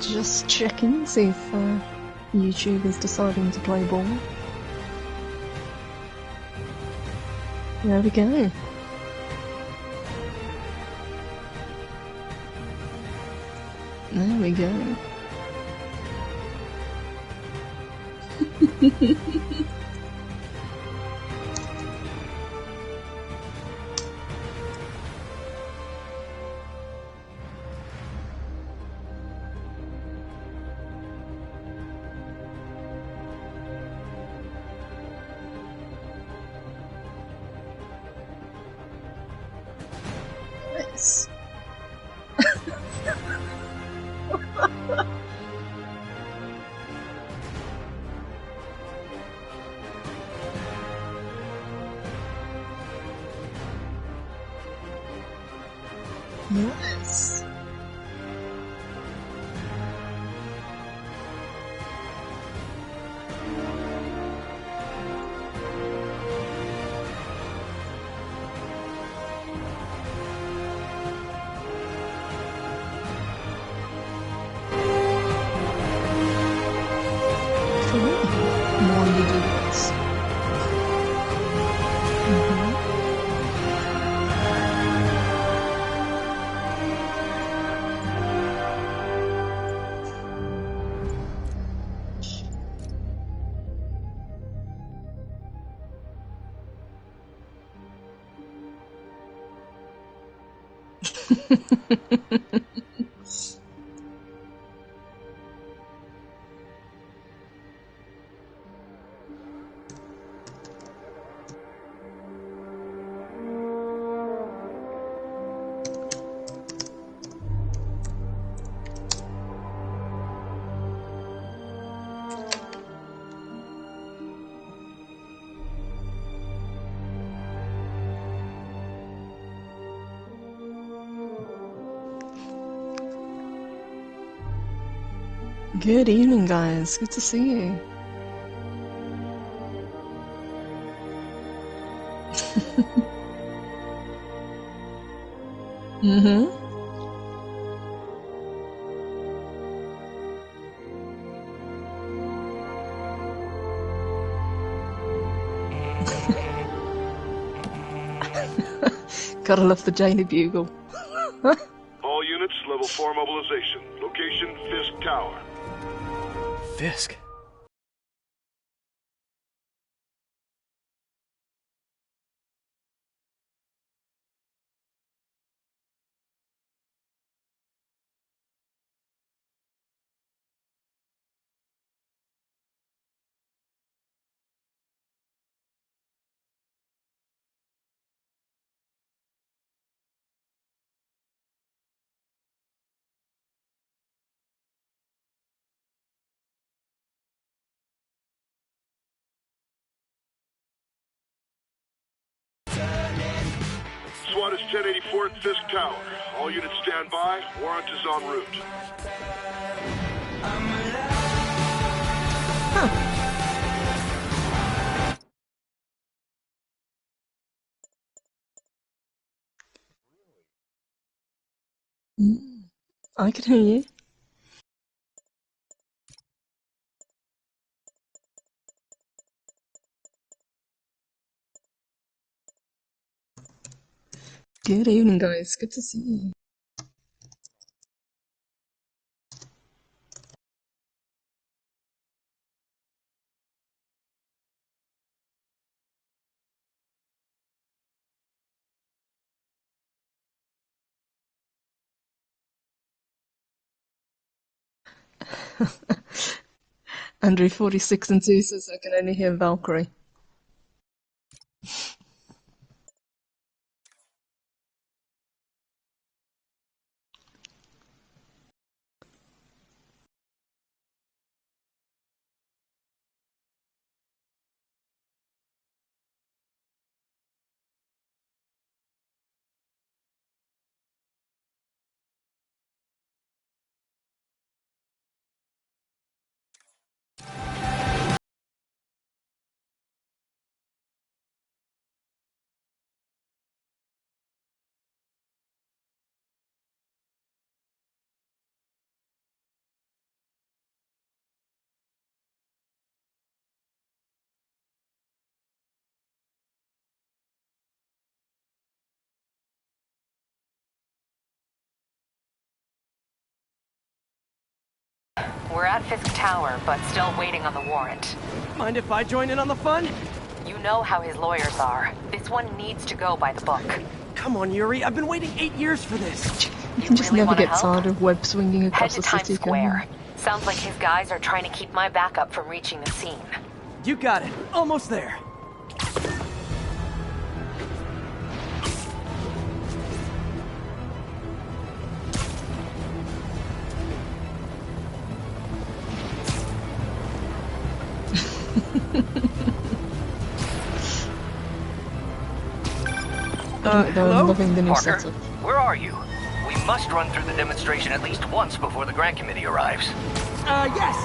Just checking, see if YouTube is deciding to play ball. There we go. There we go. Nice. Nice. More you do this. Good evening, guys. Good to see you. Gotta love the Daily Bugle. All units, level 4 mobilization. Location, Fisk Tower. Fisk? SWAT is 1084 at Fisk Tower. All units stand by. Warrant is en route. I can hear you. Good evening, guys. Good to see you. Andrew 46 and 2 says I can only hear Valkyrie. We're at Fisk Tower, but still waiting on the warrant. Mind if I join in on the fun? You know how his lawyers are. This one needs to go by the book. Come on, Yuri. I've been waiting 8 years for this. You can just really never wanna get help? tired of web swinging Head across to the Times city, can you? Square. Sounds like his guys are trying to keep my backup from reaching the scene. You got it. Almost there. Hello? I'm loving the new Parker, setup. where are you? We must run through the demonstration at least once before the grant committee arrives. Yes.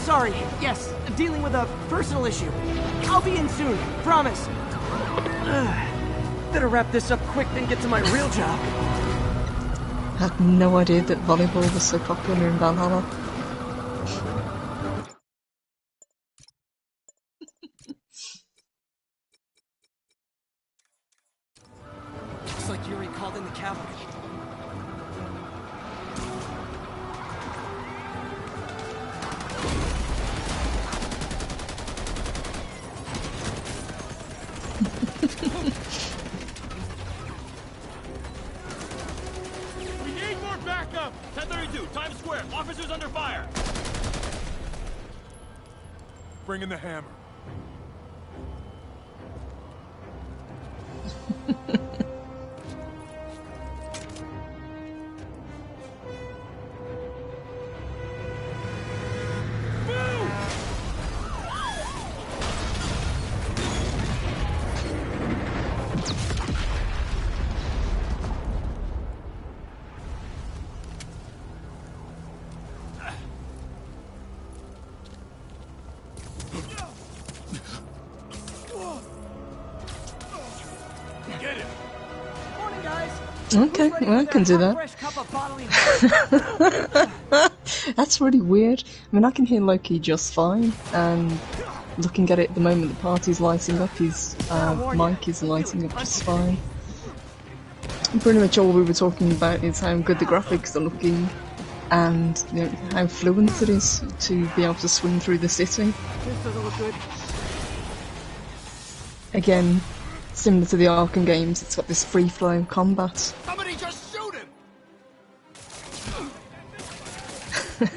Sorry. Yes. Dealing with a personal issue. I'll be in soon. Promise. Better wrap this up quick than get to my real job. I had no idea that volleyball was so popular in Valhalla. Looks like Yuri called in the cavalry. We need more backup! 1032, Times Square. Officers under fire. Bring in the hammer. Get it! Morning, guys. Okay, well, I can do that. Fresh cup of bodily That's really weird. I mean, I can hear Loki just fine, and looking at it at the moment, the party's lighting up, his mic is lighting up just fine. And pretty much all we were talking about is how good the graphics are looking, and you know, how fluent it is to be able to swing through the city. This doesn't look good. Again, similar to the Arkham games, it's got this free-flow combat. Somebody just shoot him!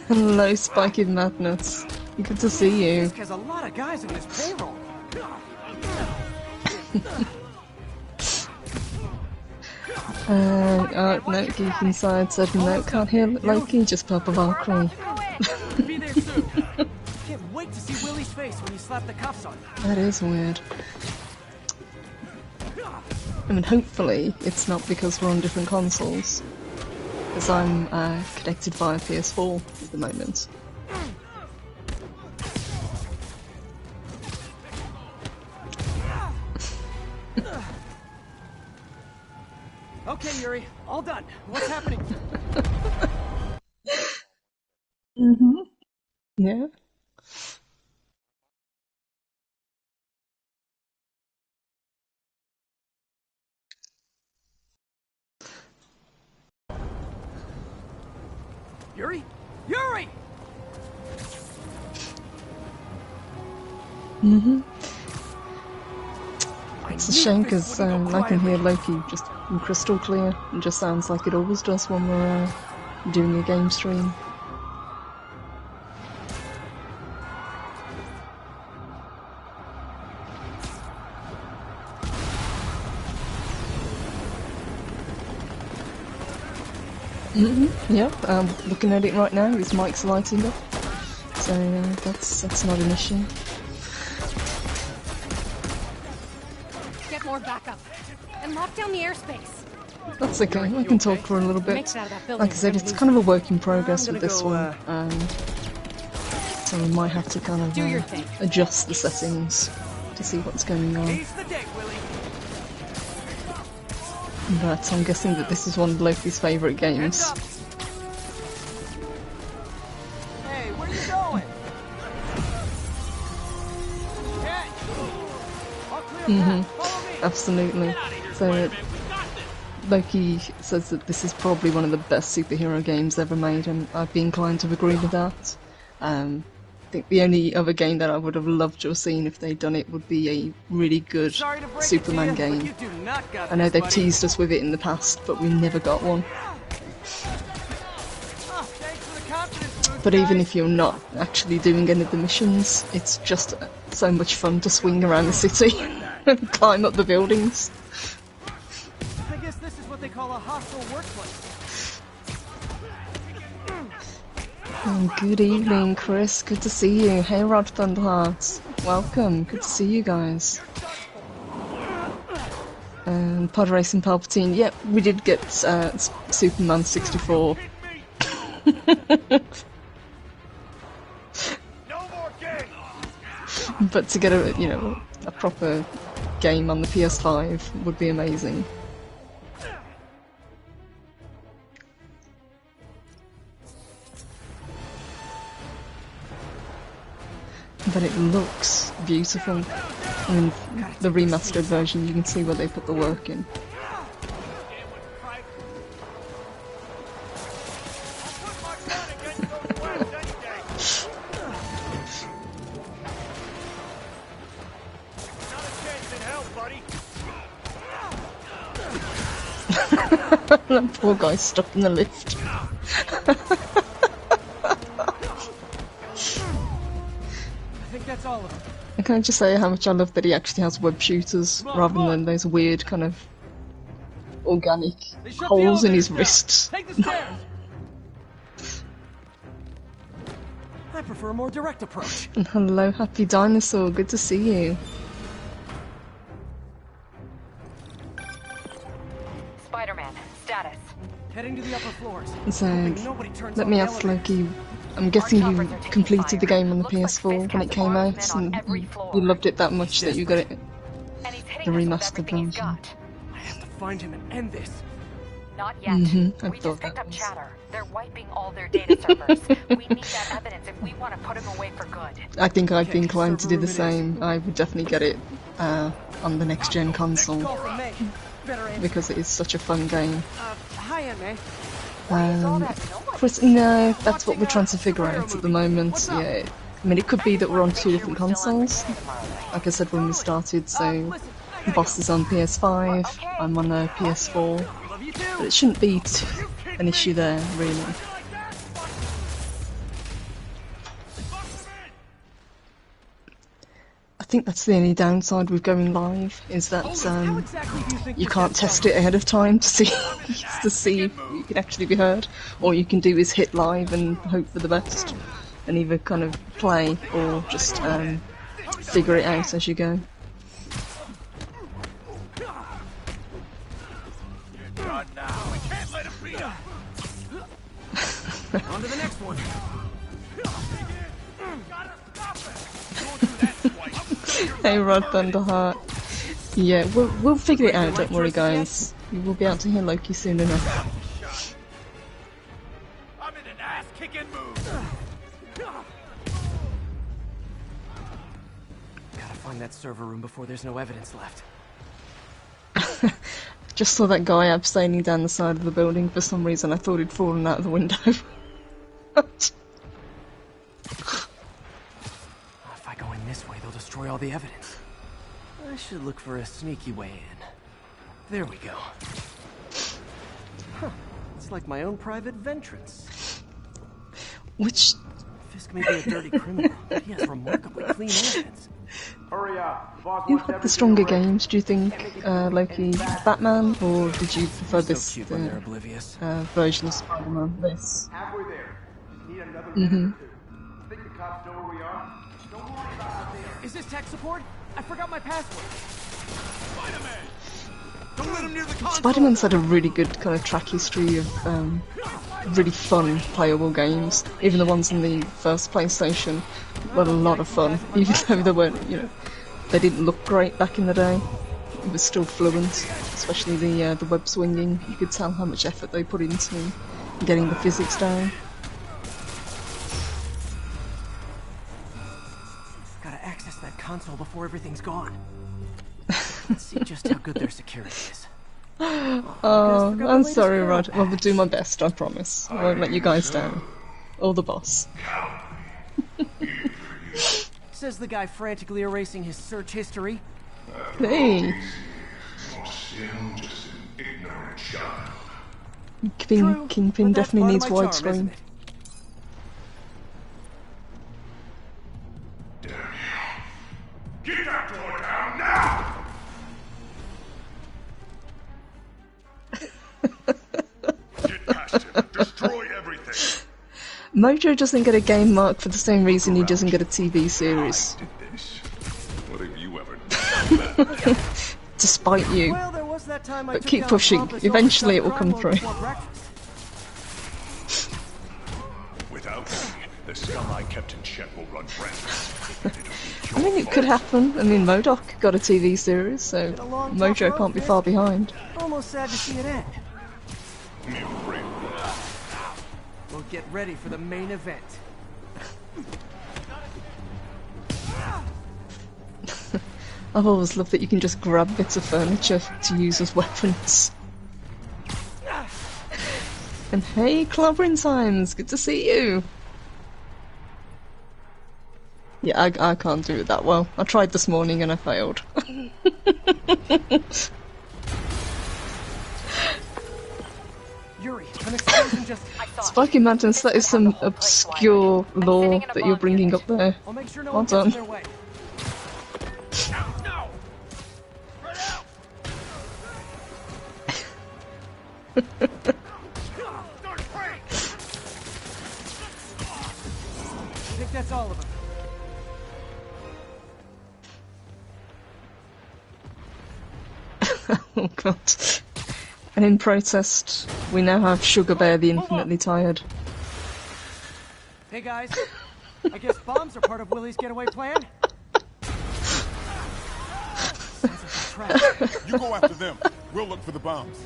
Hello, Spiky Madness. Good to see you. Fisk has a lot of guys on his payroll. No, Geek Inside said no, can't hear Loki, just Purple Valkyrie. Be there soon. Can't wait to see Willie's face when he slapped the cuffs on. That is weird. I mean, hopefully it's not because we're on different consoles. Because I'm connected via PS4 at the moment. Okay, Yuri, all done. What's happening? Yeah. Yuri? Yuri! It's a shame because I can hear Loki just crystal clear. It just sounds like it always does when we're doing a game stream. Yep, looking at it right now, his mic's lighting up. So that's not an issue. Get more backup and lock down the airspace. That's okay, I can talk for a little bit. Makes it out of that building Like I said, we're it's gonna kind of a work in progress I'm with gonna this go, one. So we might have to kind Do your of thing. adjust the settings to see what's going on. Ace the deck, Willie. But I'm guessing that this is one of Loki's favourite games. Hands up. Hey, where you going? Hey! All clear path. Follow me. Absolutely. So Loki says that this is probably one of the best superhero games ever made, and I'd be inclined to agree with that. I think the only other game that I would have loved to have seen if they'd done it would be a really good Sorry to break Superman it to you, game. but you do not got I know this, they've buddy. teased us with it in the past, but we never got one. Thanks for the confidence boost, But even guys. if you're not actually doing any of the missions, it's just so much fun to swing around the city and climb up the buildings. I guess this is what they call a hostile workplace. Good evening, Chris. Good to see you. Hey, Rod Thunderheart. Welcome. Good to see you guys. And Pod Racing Palpatine. Yep, we did get Superman 64. But to get a proper game on the PS5 would be amazing. But it looks beautiful. In the remastered version, you can see where they put the work in. That poor guy's stuck in the lift. That's all of them. I can't just say how much I love that he actually has web shooters rather than those weird kind of organic holes in his wrists. Take the stairs. I prefer a more direct approach. And hello, Happy Dinosaur, good to see you. Spider-Man, status. Heading to the upper floors. So, Nobody turns let on me the ask elevator. Loki, I'm guessing you completed the game on the PS4 when it came out, and you loved it that much that you got it And he's the hitting us with remastered everything he's version. got. I have to find him and end this. Not yet. I We thought just picked that up was- chatter. They're wiping all their data servers. We need that evidence if we want to put him away for good. I think I'd be inclined to do the server room it is. same. I would definitely get it on the next gen console Call from May. Better answer. because it is such a fun game. Hi, Aunt May. Chris, no, that's what we're trying to figure out at the moment. Yeah, I mean, it could be that we're on two different consoles. Like I said when we started, so the boss is on PS5, I'm on a PS4, Love you too. but it shouldn't be an issue there, really. I think that's the only downside with going live, is that How exactly do you think you this can't gets test done? it ahead of time to see if you can actually be heard. All you can do is hit live and hope for the best, and either kind of play or just figure it out as you go. On to the next one. Hey Rod Thunderheart. Yeah, we'll figure it out, don't worry guys. We will be able to hear Loki soon enough. I'm in an ass-kicking mood. Gotta find that server room before there's no evidence left. Just saw that guy abseiling down the side of the building. For some reason I thought he'd fallen out of the window. If I go in this way, they'll destroy all the evidence. I should look for a sneaky way in. There we go. Huh. It's like my own private ventrance. Which Fisk may be a dirty criminal, but he has remarkably clean hands. Hurry up. Boss who wants had the everything stronger ready. games, do you think? Loki, Batman, or did you prefer So this cute when they're oblivious. version of Spider-Man? This. Halfway there. Need another minute or two. Think the cops know where we are? Don't worry about out there. Is this tech support? I forgot my password. Don't let him near the console. Spider-Man's had a really good kind of track history of really fun, playable games. Even the ones in the first PlayStation were a lot of fun, even though they weren't, they didn't look great back in the day. It was still fluent, especially the web swinging. You could tell how much effort they put into getting the physics down. Gotta access that console before everything's gone. Let's see just how good their security is. Oh, I'm sorry, Rod. Well, I'll do my best, I promise. I won't let you guys down. Or the boss. Says the guy frantically erasing his search history. Hey, You're still just an ignorant child. Kingpin but that's definitely part needs of my charm, widescreen. isn't it? Damn you. Get that door down now! Get past him. Destroy everything. Mojo doesn't get a game mark for the same reason he doesn't get a TV series. Did this. What have you ever done? Despite you. Well, there was that time I But took keep down pushing. pompous Eventually it will overstuffed come crime lord through. before breakfast. Without me, the scum I kept in check will run rampant. I mean, it could happen. I mean, MODOK got a TV series, so Been a long top Mojo road, can't be Fisk. far behind. Almost sad to see it end. Me afraid. We'll get ready for the main event. I've always loved that you can just grab bits of furniture to use as weapons. And hey, clobbering times, good to see you. Yeah, I can't do it that well. I tried this morning and I failed. Yuri, an explosion just... Spiky Mountains, that is some obscure lore that you're bringing up there. I'll make sure no Well one gets in done. their way. No! Spread out! Start spraying! I think that's all of them. Oh god. And in protest, we now have Sugar Bear the Infinitely Tired. Hey guys, I guess bombs are part of Willie's getaway plan? Sounds like a trap. You go after them. We'll look for the bombs.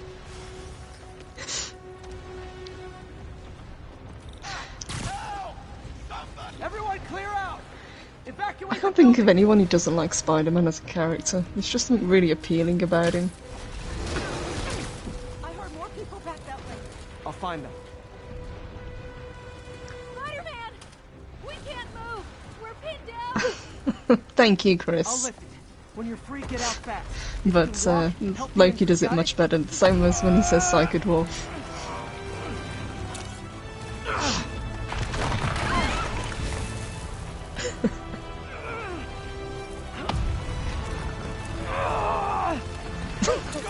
Everyone clear out! Evacuate I can't think of anyone who doesn't like Spider-Man as a character. There's just something really appealing about him. I heard more people back that way. I'll find them. Spider-Man! We can't move! We're pinned down! Thank you, I'll Chris. lift it. When you're free, get out fast. But Loki does it much better. The same as when he says Psycho Dwarf.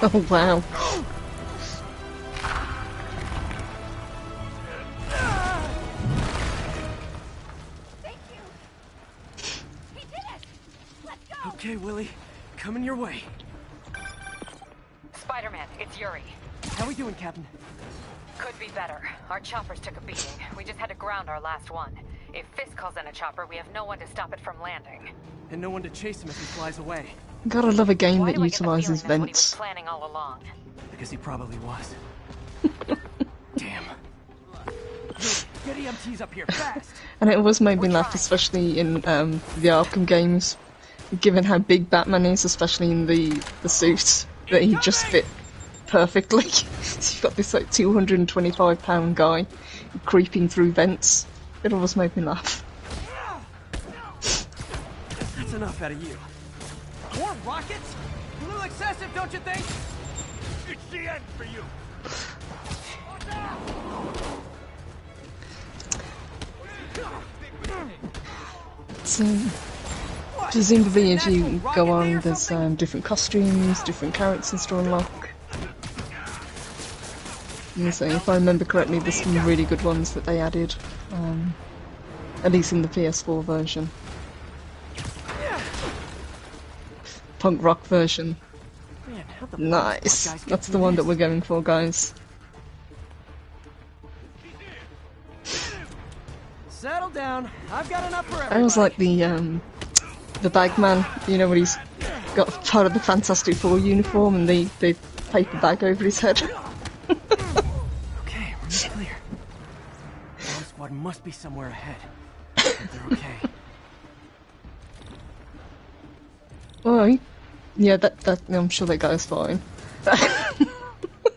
Oh wow. Okay, Willie. Coming your way. Spider-Man, it's Yuri. How we doing, Captain? Could be better. Our choppers took a beating. We just had to ground our last one. If Fisk calls in a chopper, we have no one to stop it from landing. And no one to chase him if he flies away. Gotta love a game Why that do I get the feeling utilises that's what he was vents. planning all along? Because he probably was. Damn. Get EMTs up here, fast! And it always made me laugh, especially in the Arkham games, given how big Batman is, especially in the suit, that he just fit perfectly. So you've got this like 225-pound guy creeping through vents. It always made me laugh. That's enough out of you. More rockets? A little excessive, don't you think? It's the end for you! So, presumably as you go on, there's different costumes, different characters to unlock. And so, if I remember correctly, there's some really good ones that they added, at least in the PS4 version. Punk rock version. Man, how the Nice. fuck guys get That's the through one this? that we're going for, guys. Settle down. I've got enough for everybody. I always like the Bagman, you know, when he's got part of the Fantastic Four uniform and the paper bag over his head. Okay, room's clear. The bomb squad must be somewhere ahead. But they're okay. Oh, yeah, that I'm sure that guy's fine. You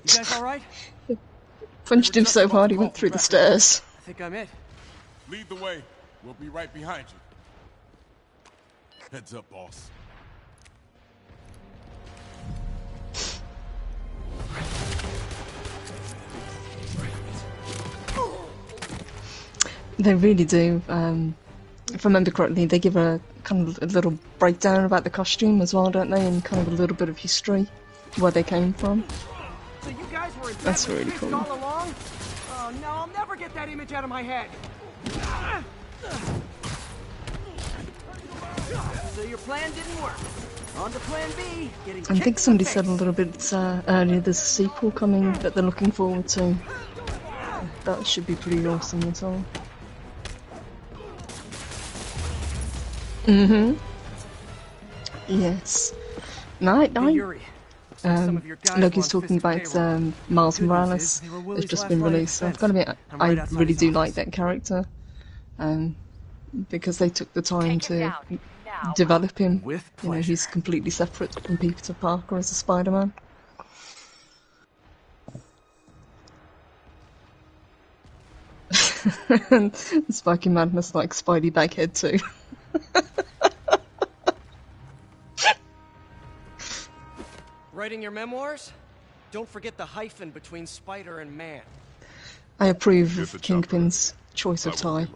guys alright? Punched him so hard he went through the stairs. I think I'm it. Lead the way. We'll be right behind you. Heads up, boss. They really do. If I remember correctly, they give a kind of a little breakdown about the costume as well, don't they? And kind of a little bit of history, where they came from. So you guys were in That's bed with really Fisk cool. all along? Oh no, I'll never get that image out of my head. So your plan didn't work. On to plan B. Getting I think somebody said a little bit earlier there's a sequel coming that they're looking forward to. That should be pretty awesome as well. Yes. Night. Loki's talking about Miles Morales. It's just been released. So I've got to admit, I really do like that character. Because they took the time to develop him. You know, he's completely separate from Peter Parker as a Spider-Man. And Spiky Madness like Spidey Baghead too. Writing your memoirs? Don't forget the hyphen between spider and man. I approve of Kingpin's choice of tie.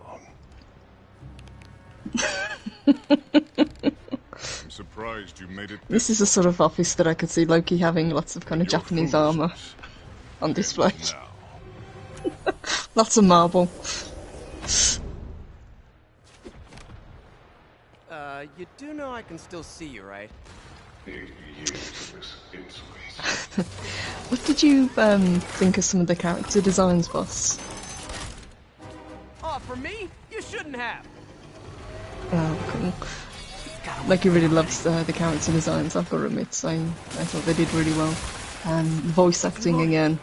I'm surprised you made it. This is the sort of office that I could see Loki having lots of kind of Japanese armour on display. Lots of marble. You do know I can still see you, right? 80 years of this insolence. What did you think of some of the character designs, boss? Oh, for me? You shouldn't have. Oh, cool. Loki really loves the character designs, I've got to admit, so I thought they did really well. Voice acting again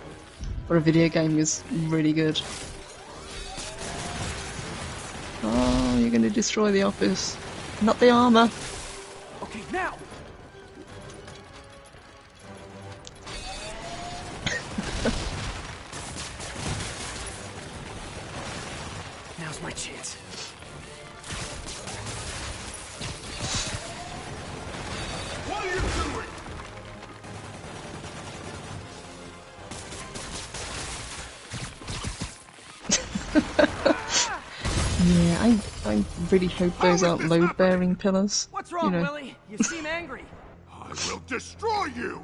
for a video game is really good. Oh, you're going to destroy the office. Not the armour. Okay, now! Now's my chance. What are you doing? Yeah, I really hope those aren't load-bearing pillars. What's wrong, Willie? You seem angry. I will destroy you!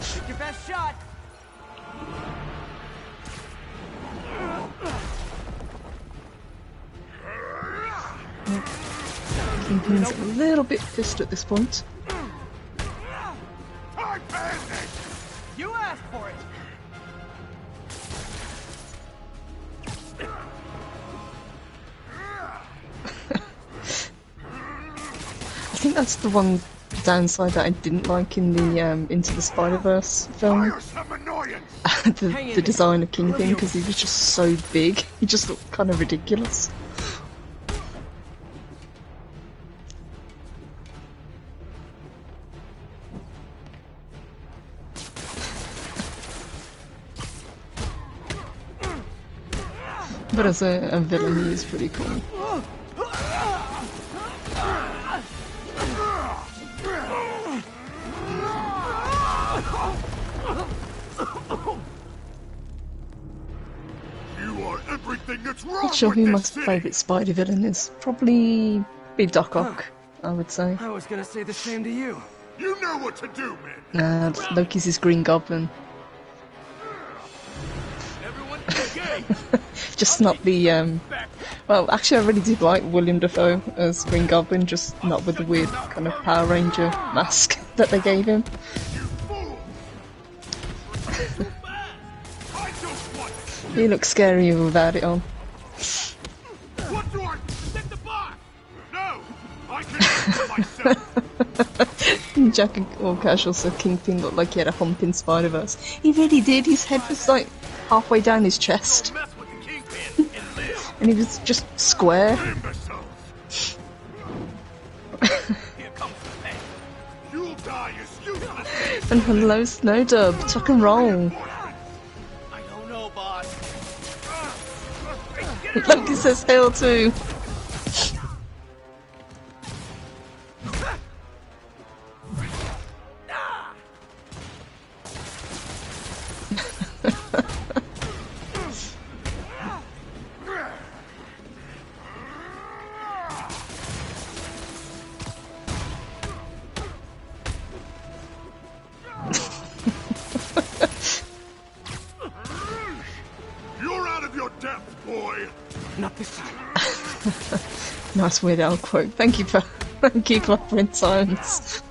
Take your best shot. Kingpin's a little bit pissed at this point. I panicked! You asked for it. I think that's the one downside that I didn't like in the Into the Spider-Verse film. the design of Kingpin, because he was just so big. He just looked kind of ridiculous. But as a villain, he is pretty cool. Not sure who my favourite Spider villain is. Probably be Doc Ock, I would say. I was gonna say the same to you. You know what to do, man. Loki's his Green Goblin. Just not the well, actually, I really did like William Dafoe as Green Goblin, just not with the weird kind of Power Ranger mask that they gave him. He looks scarier without it on. What do I protect the bar? No, I can do it myself. Jack and all casual, so Kingpin looked like he had a hump in Spider-Verse. He really did. His head was like halfway down his chest. And he was just square. And hello, Snowdub, tuck and roll. I don't know, boss. Get Loki says hail too. You're out of your depth, boy. Not this time. Nice Weird Al quote. Thank you for offering science.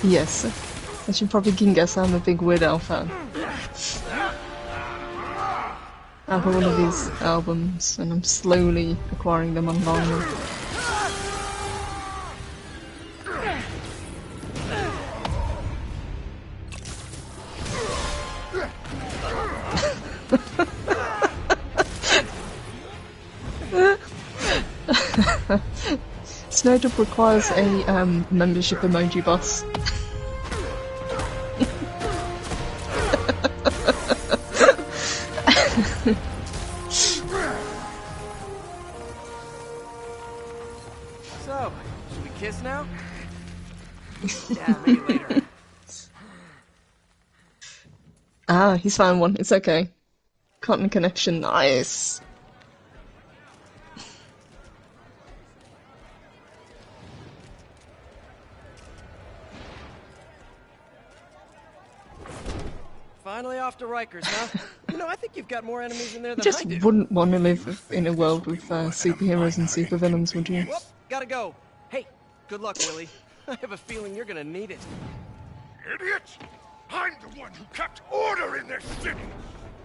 Yes, as you probably can guess, I'm a big Weird Al fan. I have all of his albums, and I'm slowly acquiring them on vinyl. Snowdrop requires a membership emoji boss. So, should we kiss now? Yeah, maybe later. Ah, he's found one. It's okay. Cotton connection, nice. Finally off to Rikers, huh? You know, I think you've got more enemies in there than Just I do. wouldn't want to live in a world with superheroes and supervillains, would you? Whoop, gotta go. Hey, good luck, Willie. I have a feeling you're gonna need it. Idiot! I'm the one who kept order in this city.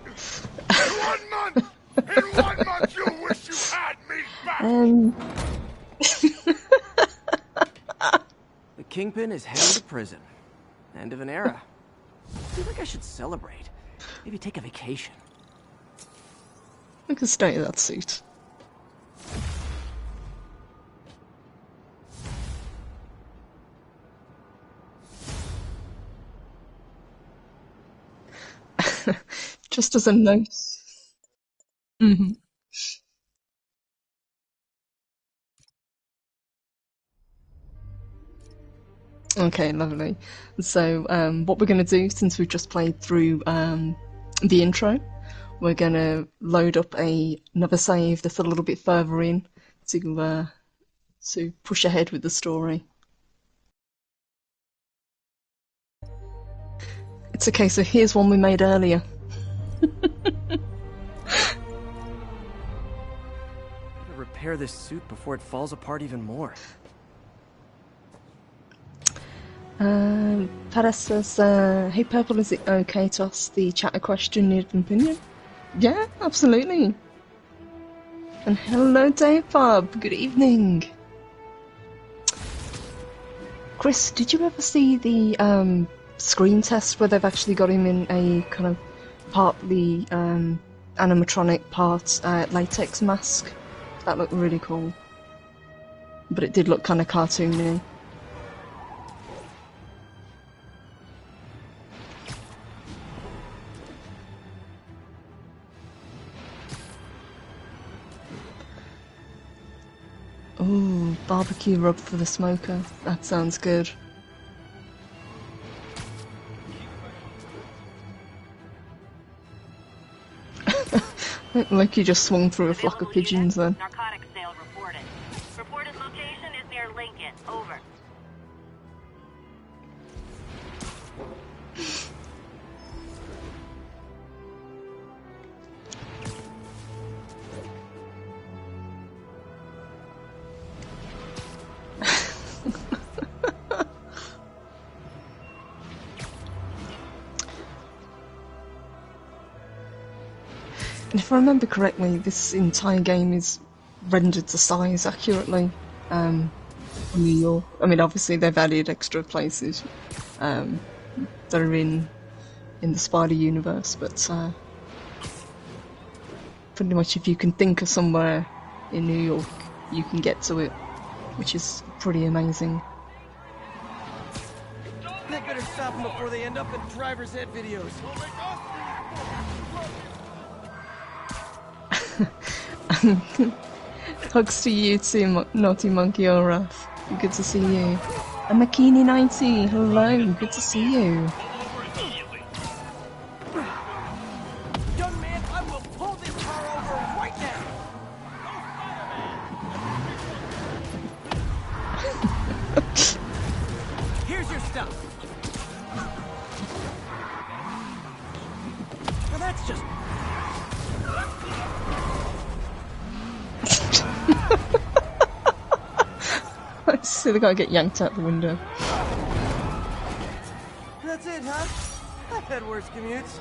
In 1 month! In 1 month you wish you had me back! The Kingpin is heading to prison. End of an era. I feel like I should celebrate. Maybe take a vacation. Look at the state of that suit. Just as a note. Okay, lovely. So, what we're going to do, since we've just played through the intro, we're going to load up another save that's a little bit further in to push ahead with the story. It's okay, so here's one we made earlier. Gotta repair this suit before it falls apart even more. Paris says, hey Purple, is it okay to ask the chat a question, need an opinion? Yeah, absolutely. And hello Dave Bob, good evening. Chris, did you ever see the screen test where they've actually got him in a kind of partly animatronic, part latex mask? That looked really cool. But it did look kind of cartoony. Ooh, barbecue rub for the smoker. That sounds good. Loki just swung through a flock of pigeons then. Narcotics sale reported. Reported location is near Lincoln. Over. And if I remember correctly, this entire game is rendered to size accurately. New York. I mean, obviously they've added extra places that are in the Spider universe, but pretty much if you can think of somewhere in New York, you can get to it, which is pretty amazing. Don't They better stop them before they end up in driver's ed videos. Hugs to you too, Naughty Monkey or Wrath. Good to see you. And Makini90, hello, good to see you. Young man, I will pull this car over right now. Here's your stuff. Well, that's just... I see the guy get yanked out the window. That's it, huh? I've had worse commutes.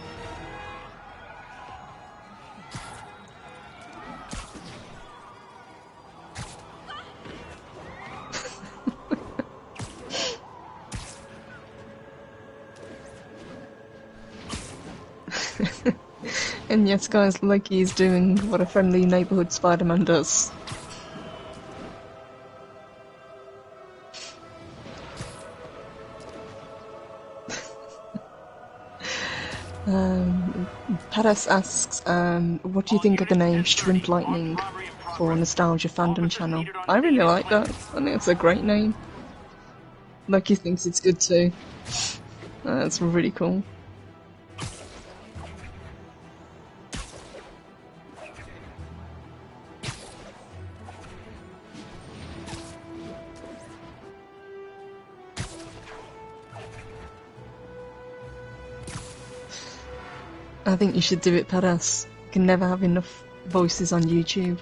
And yes, guys, Loki is doing what a friendly neighborhood Spider-Man does. Paras asks, what do you think of the name Shrimp Lightning for Nostalgia Fandom Channel? I really like that. I think it's a great name. Loki thinks it's good too. That's really cool. I think you should do it, Paras. You can never have enough voices on YouTube.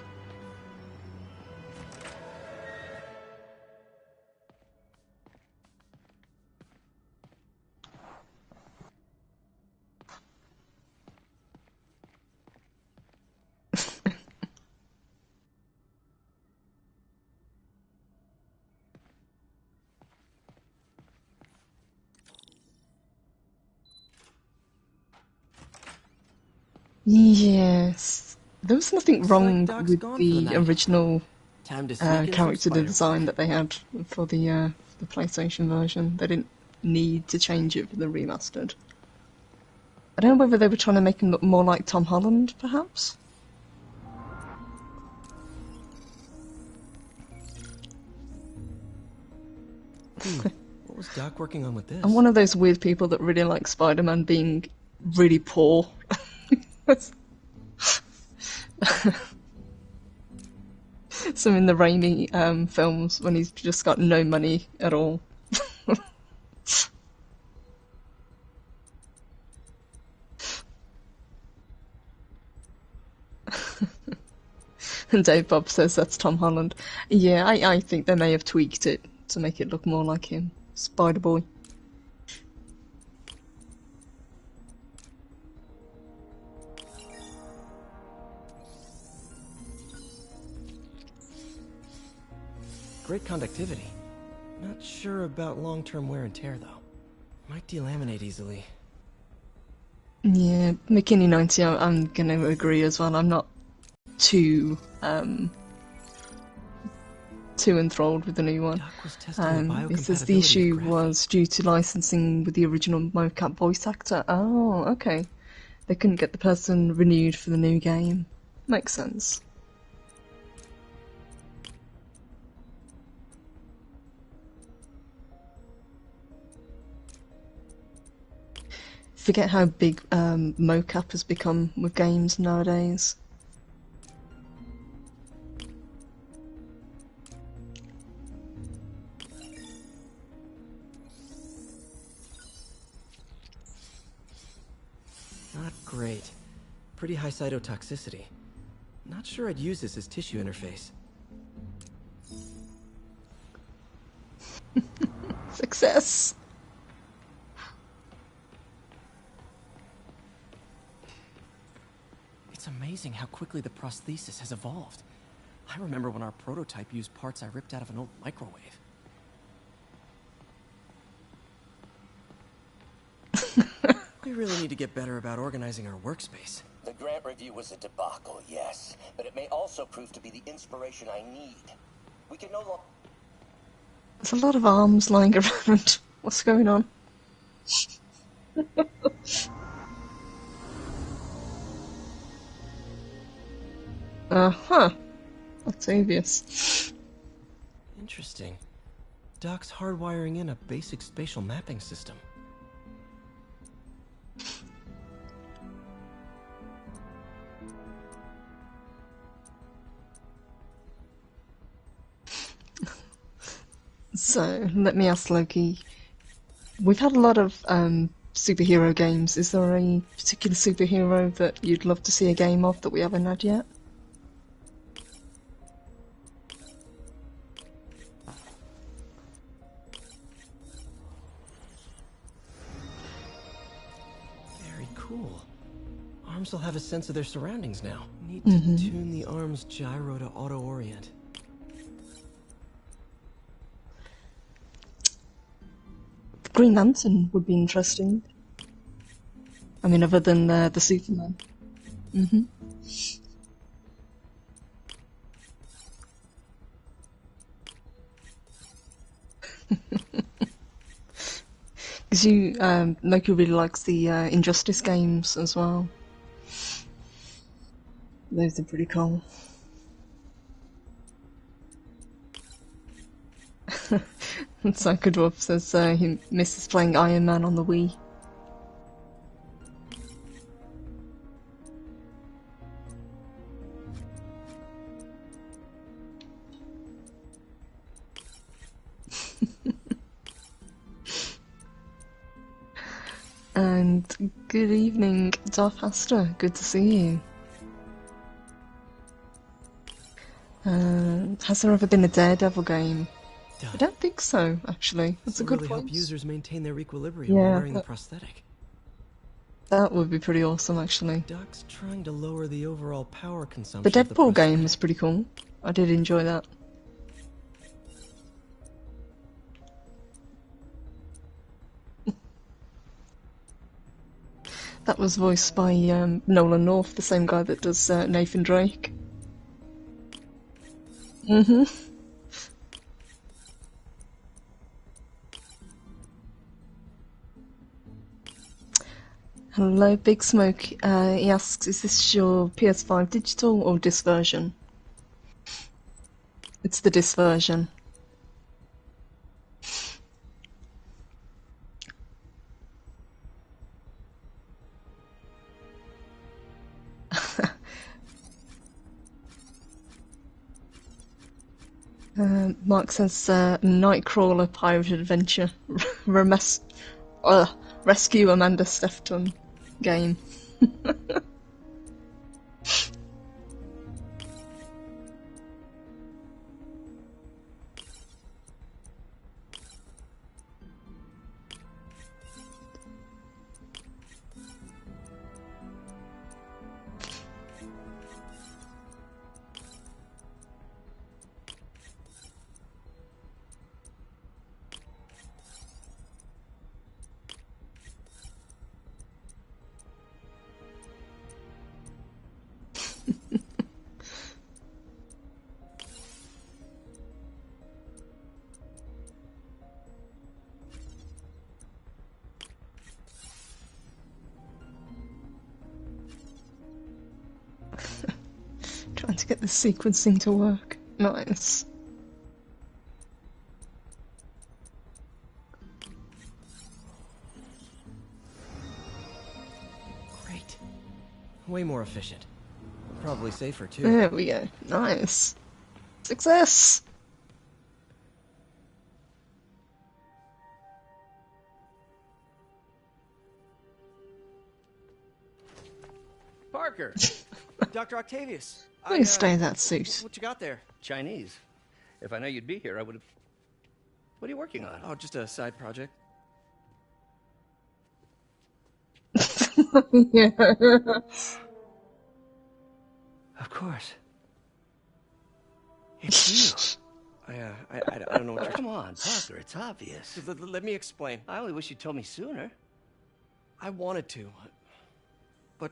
Yes, there was nothing wrong with the original character design that they had for the PlayStation version. They didn't need to change it for the remastered. I don't know whether they were trying to make him look more like Tom Holland, perhaps? What was Doc working on with this? I'm one of those weird people that really like Spider-Man being really poor. Some in the Raimi films when he's just got no money at all. And Dave Bob says that's Tom Holland. Yeah, I think they may have tweaked it to make it look more like him. Spider-Boy. Great conductivity. Not sure about long-term wear and tear, though. Might delaminate easily. Yeah, McKinney90, I'm gonna agree as well. I'm not too enthralled with the new one. It says the issue was due to licensing with the original mocap voice actor. Oh, okay. They couldn't get the person renewed for the new game. Makes sense. Forget how big mocap has become with games nowadays. Not great. Pretty high cytotoxicity. Not sure I'd use this as tissue interface. Success! It's amazing how quickly the prosthesis has evolved. I remember when our prototype used parts I ripped out of an old microwave. We really need to get better about organizing our workspace. The grant review was a debacle, yes, but it may also prove to be the inspiration I need. We can no longer... There's a lot of arms lying around. What's going on? Uh-huh. Octavius. Interesting. Doc's hardwiring in a basic spatial mapping system. So, let me ask Loki. We've had a lot of superhero games. Is there a particular superhero that you'd love to see a game of that we haven't had yet? Very cool. Arms will have a sense of their surroundings now. Need to tune the arm's gyro to auto-orient. Green Lantern would be interesting. I mean, other than the Superman. Because Loki really likes the Injustice games as well. Those are pretty cool. Psychodwarf says he misses playing Iron Man on the Wii. And good evening, Darth Asta. Good to see you. Has there ever been a Daredevil game? I don't think so, actually. That's a good really point. help users maintain their equilibrium while wearing the prosthetic. That would be pretty awesome, actually. Doc's trying to lower the overall power consumption. The Deadpool game was pretty cool. I did enjoy that. That was voiced by Nolan North, the same guy that does Nathan Drake. Hello, Big Smoke. He asks, is this your PS5 digital or disc version? It's the disc version. Mark says Nightcrawler Pirate Adventure Rescue Amanda Stefton game. Trying to get the sequencing to work. Nice. Great. Way more efficient. Probably safer, too. There we go. Nice. Success! Parker! Dr. Octavius. Please stay in that suit. What you got there? Chinese. If I know you'd be here, I would have... What are you working on? Oh, just a side project. Yeah. Of course. It's you. I don't know what you're... Come on, Parker, it's obvious. Let me explain. I only wish you'd told me sooner. I wanted to, but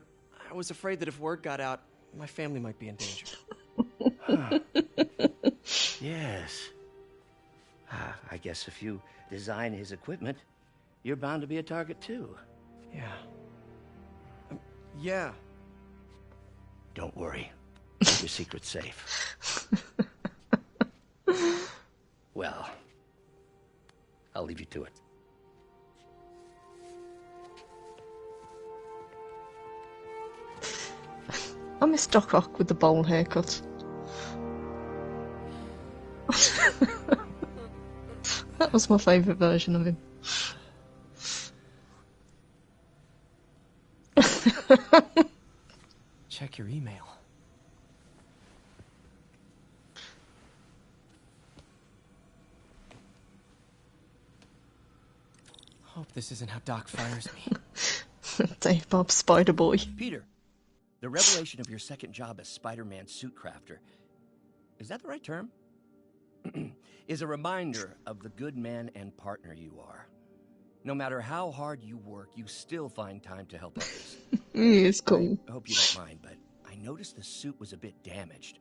I was afraid that if word got out, my family might be in danger. Huh. Yes. I guess if you design his equipment, you're bound to be a target too. Yeah. Yeah. Don't worry. Keep your secret safe. Well, I'll leave you to it. I miss Doc Ock with the bowl haircut. That was my favourite version of him. Check your email. Hope this isn't how Doc fires me. Dave Bob Spider Boy. Peter, the revelation of your second job as Spider-Man suit crafter, is that the right term? Is a reminder of the good man and partner you are. No matter how hard you work, you still find time to help others. It's cool. I hope you don't mind, but I noticed the suit was a bit damaged,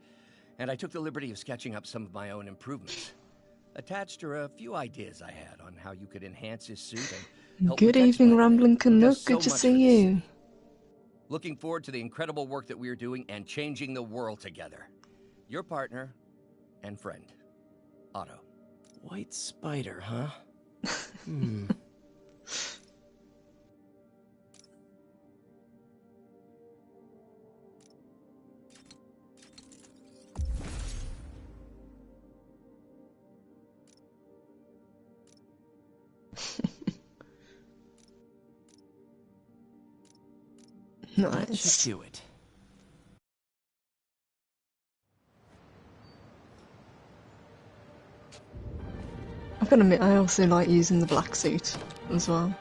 and I took the liberty of sketching up some of my own improvements. Attached are a few ideas I had on how you could enhance his suit and help Good protect evening, Spider-Man. Rambling Canuck. Does Good to so much see for the you. city. Looking forward to the incredible work that we're doing and changing the world together. Your partner and friend, Otto. White spider, huh? Nice. Let's do it. I've got to admit, I also like using the black suit as well.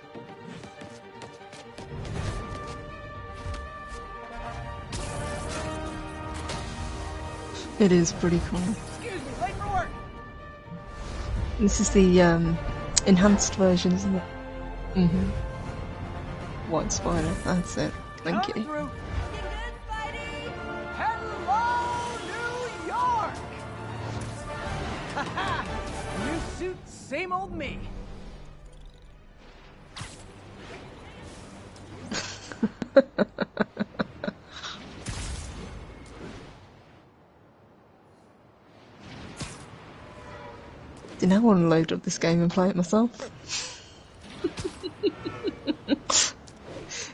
It is pretty cool. Excuse me, late for work. This is the enhanced version, isn't it? Mm-hmm. White spider, that's it. Thank you. Through. Hello, New York! Haha! New suit, same old me. Did I want to load up this game and play it myself?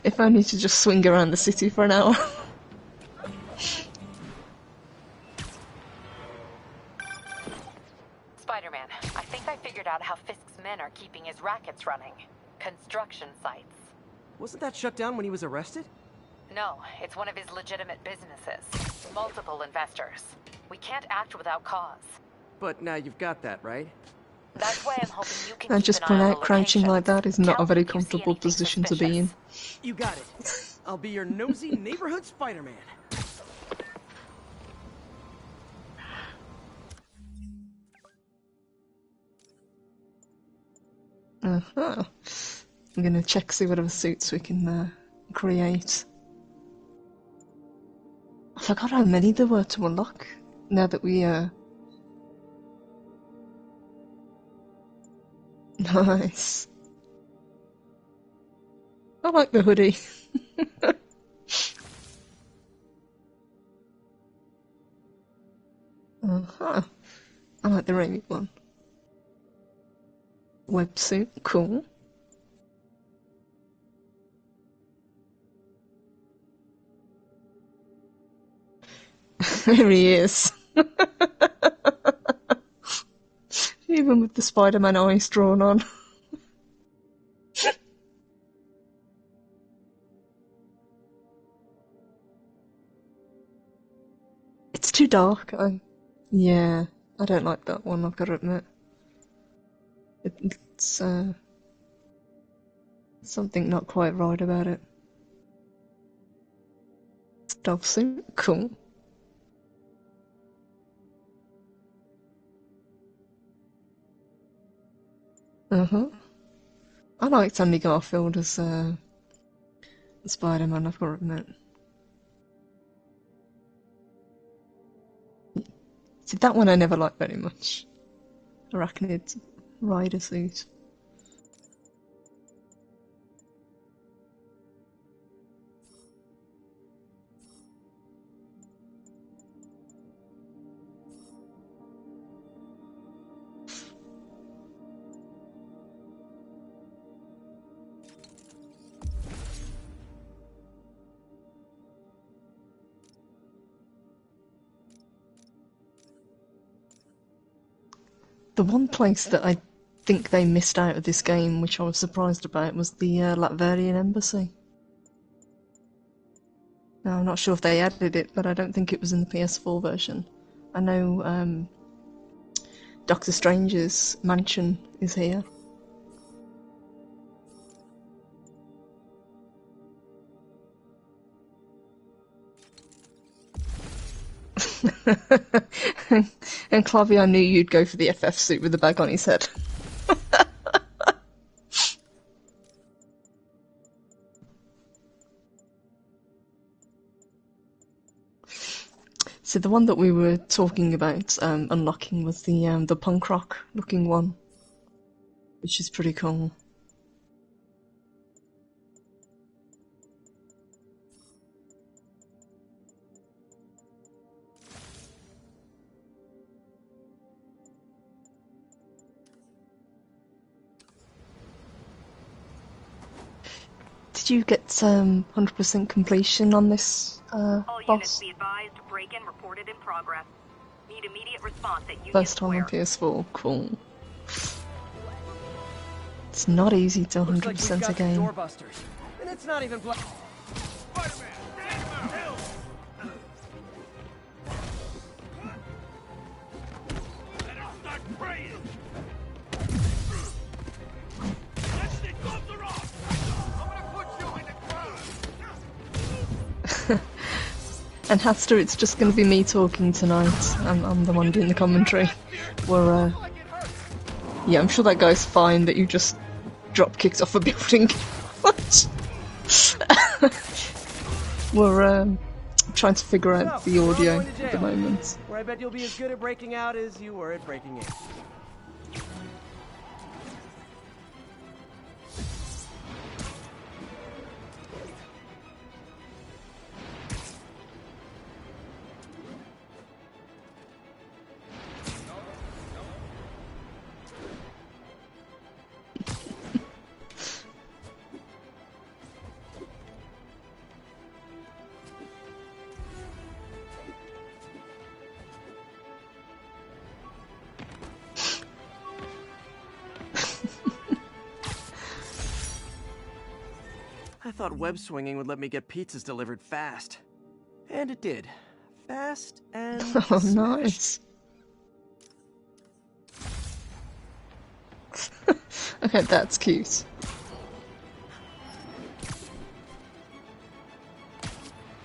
If only to just swing around the city for an hour. Spider-Man, I think I figured out how Fisk's men are keeping his rackets running. Construction sites. Wasn't that shut down when he was arrested? No, it's one of his legitimate businesses. Multiple investors. We can't act without cause. But now you've got that, right? That's why I'm hoping you can And keep just an point eye on out, the crouching locations. like that is not Tell a very me if you see comfortable anything position to be in. You got it. I'll be your nosy neighborhood Spider-Man. Uh-huh. I'm gonna check, see whatever suits we can create. I forgot how many there were to unlock, now that we, Nice. I like the hoodie. Uh-huh. I like the Raimi one. Websuit, cool. There he is. Even with the Spider-Man eyes drawn on. It's too dark. Yeah, I don't like that one, I've got to admit. It's something not quite right about it. Stealth suit, cool. Uh-huh. I liked Andy Garfield as Spider-Man, I've got to admit. See, that one I never liked very much. Arachnid rider suit. The one place that I think they missed out of this game, which I was surprised about, was the Latvian embassy. Now, I'm not sure if they added it, but I don't think it was in the PS4 version. I know Doctor Strange's mansion is here. And Clavy, I knew you'd go for the FF suit with the bag on his head. So the one that we were talking about unlocking was the punk rock looking one, which is pretty cool. Did you get 100% completion on this All boss? units be advised, break-in reported in progress. Need immediate response at Union First time Square. on PS4, cool. It's not easy to 100% a game. Doorbusters, and it's not even black. And Haster, it's just going to be me talking tonight. I'm the one doing the commentary. We're, yeah, I'm sure that guy's fine that you just drop kicked off a building. What? We're trying to figure out the audio at the moment. Where I bet you'll be as good at breaking out as you were at breaking in. I thought web swinging would let me get pizzas delivered fast. And it did. Fast and Oh, nice. Okay, that's cute.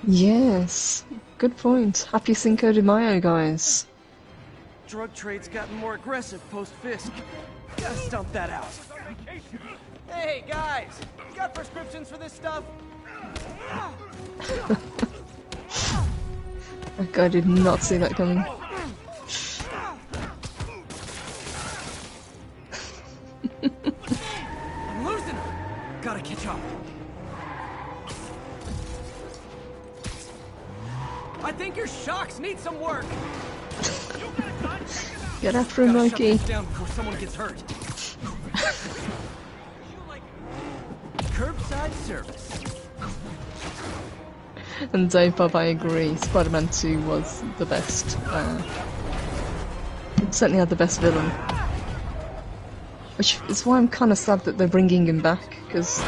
Yes, good point. Happy Cinco de Mayo, guys. Drug trade's gotten more aggressive post-Fisk. Gotta stump that out. Hey, guys! You got prescriptions for this stuff? That guy did not see that coming. I'm losing him! Gotta catch up. I think your shocks need some work! Get after him, Loki. Down before someone gets hurt. Curbside service. And Dave Bob, I agree. Spider-Man 2 was the best. Certainly had the best villain. Which is why I'm kind of sad that they're bringing him back, because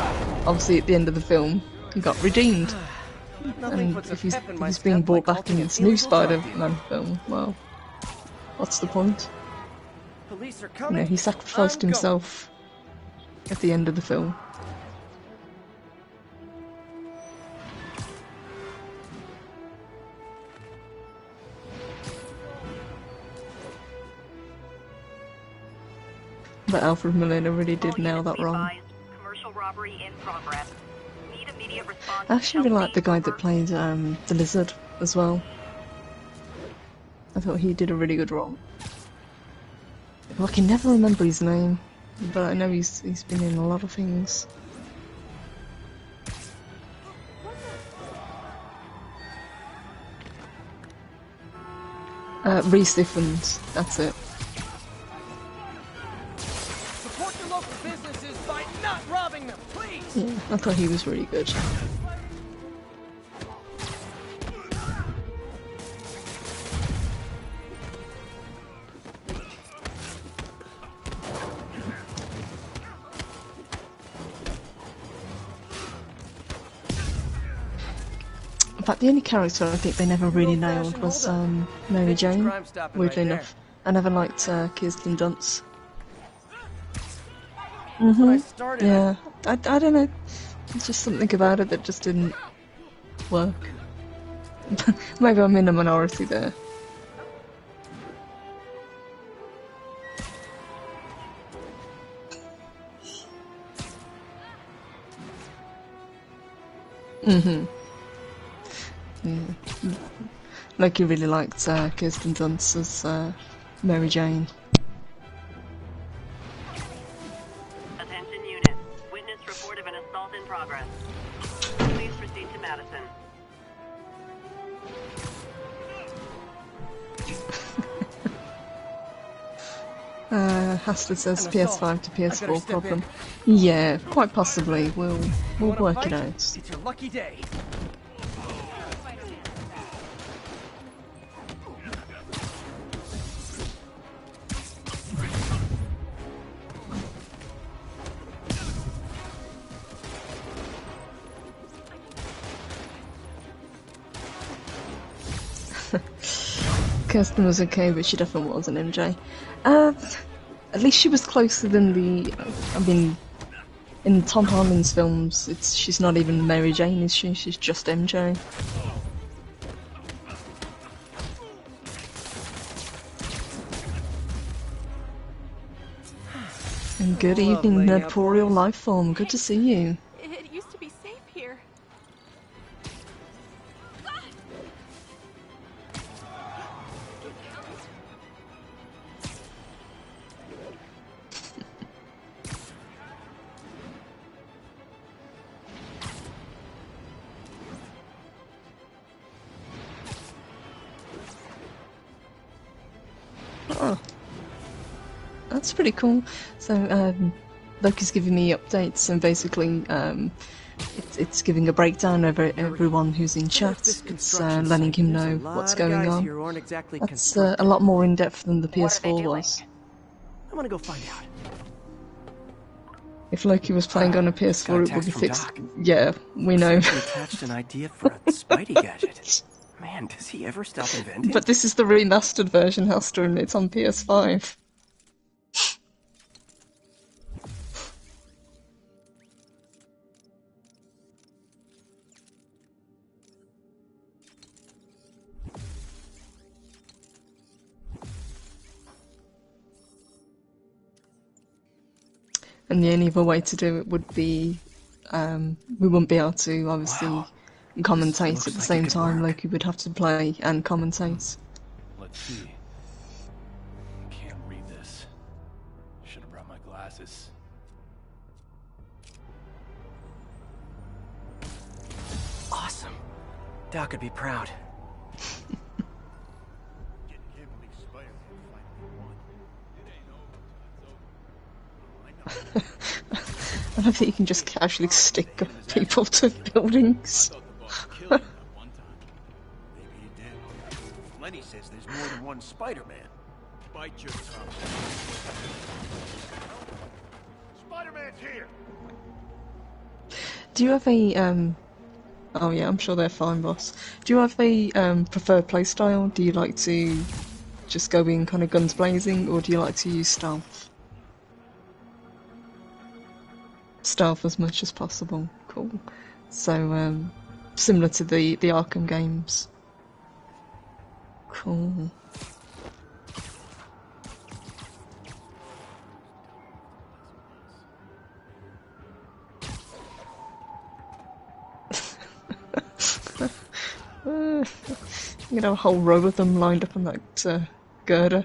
obviously at the end of the film he got redeemed. And if he's being brought back in this new Spider-Man film, well, what's the point? You know, he sacrificed himself at the end of the film. But Alfred Molina really did nail that wrong. Commercial robbery in progress. Need immediate response. I actually really liked the guy that played the Lizard as well. I thought he did a really good role. I can never remember his name, but I know he's been in a lot of things. Rhys Ifans, that's it. Support your local businesses by not robbing them, please. Yeah, I thought he was really good. In fact, the only character I think they never really nailed was Mary Jane, weirdly enough. I never liked Kirsten Dunst. Yeah, I don't know. It's just something about it that just didn't work. Maybe I'm in a minority there. Yeah. Loki really liked Kirsten Dunst as Mary Jane. Attention unit. Witness report of an assault in progress. Please proceed to Madison. Hastad says PS5 to PS4 problem. Yeah, quite possibly. We'll work it out. It's your lucky day. Kirsten was okay, but she definitely wasn't MJ. At least she was closer than the. I mean, in Tom Harmon's films, she's not even Mary Jane, is she? She's just MJ. And good evening, Nerdporial Lifeform. Good to see you. It used to be safe here. Oh. That's pretty cool. So, Loki's giving me updates, and basically, it's giving a breakdown over everyone who's in chat. It's letting him know what's going on. That's a lot more in depth than the PS4 was. I'm gonna go find out. If Loki was playing on a PS4, it would be fixed. Yeah, we know. Attached an idea for a Spidey gadget. Man, does he ever stop inventing? But this is the remastered version, Hester, and it's on PS5. And the only other way to do it would be, we wouldn't be able to, obviously, commentate at the same time. Loki would have to play and commentate. Let's see. Can't read this. Should have brought my glasses. Awesome. Doc would be proud. I love that you can just casually stick people to buildings. Lenny says there's more than one Spider-Man. Bite your tongue. Spider-Man's here. Do you have a oh yeah, I'm sure they're fine, boss. Do you have a preferred playstyle? Do you like to just go in kind of guns blazing, or do you like to use stealth? Stealth as much as possible. Cool. So similar to the Arkham games. Cool. You know, a whole row of them lined up on that girder.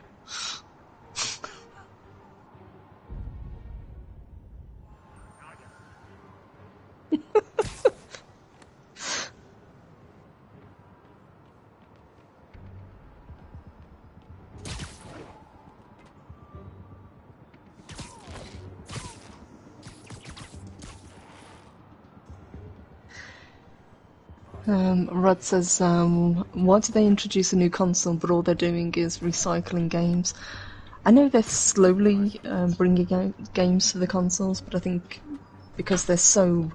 Rudd says, why do they introduce a new console but all they're doing is recycling games? I know they're slowly bringing out games for the consoles, but I think because they're so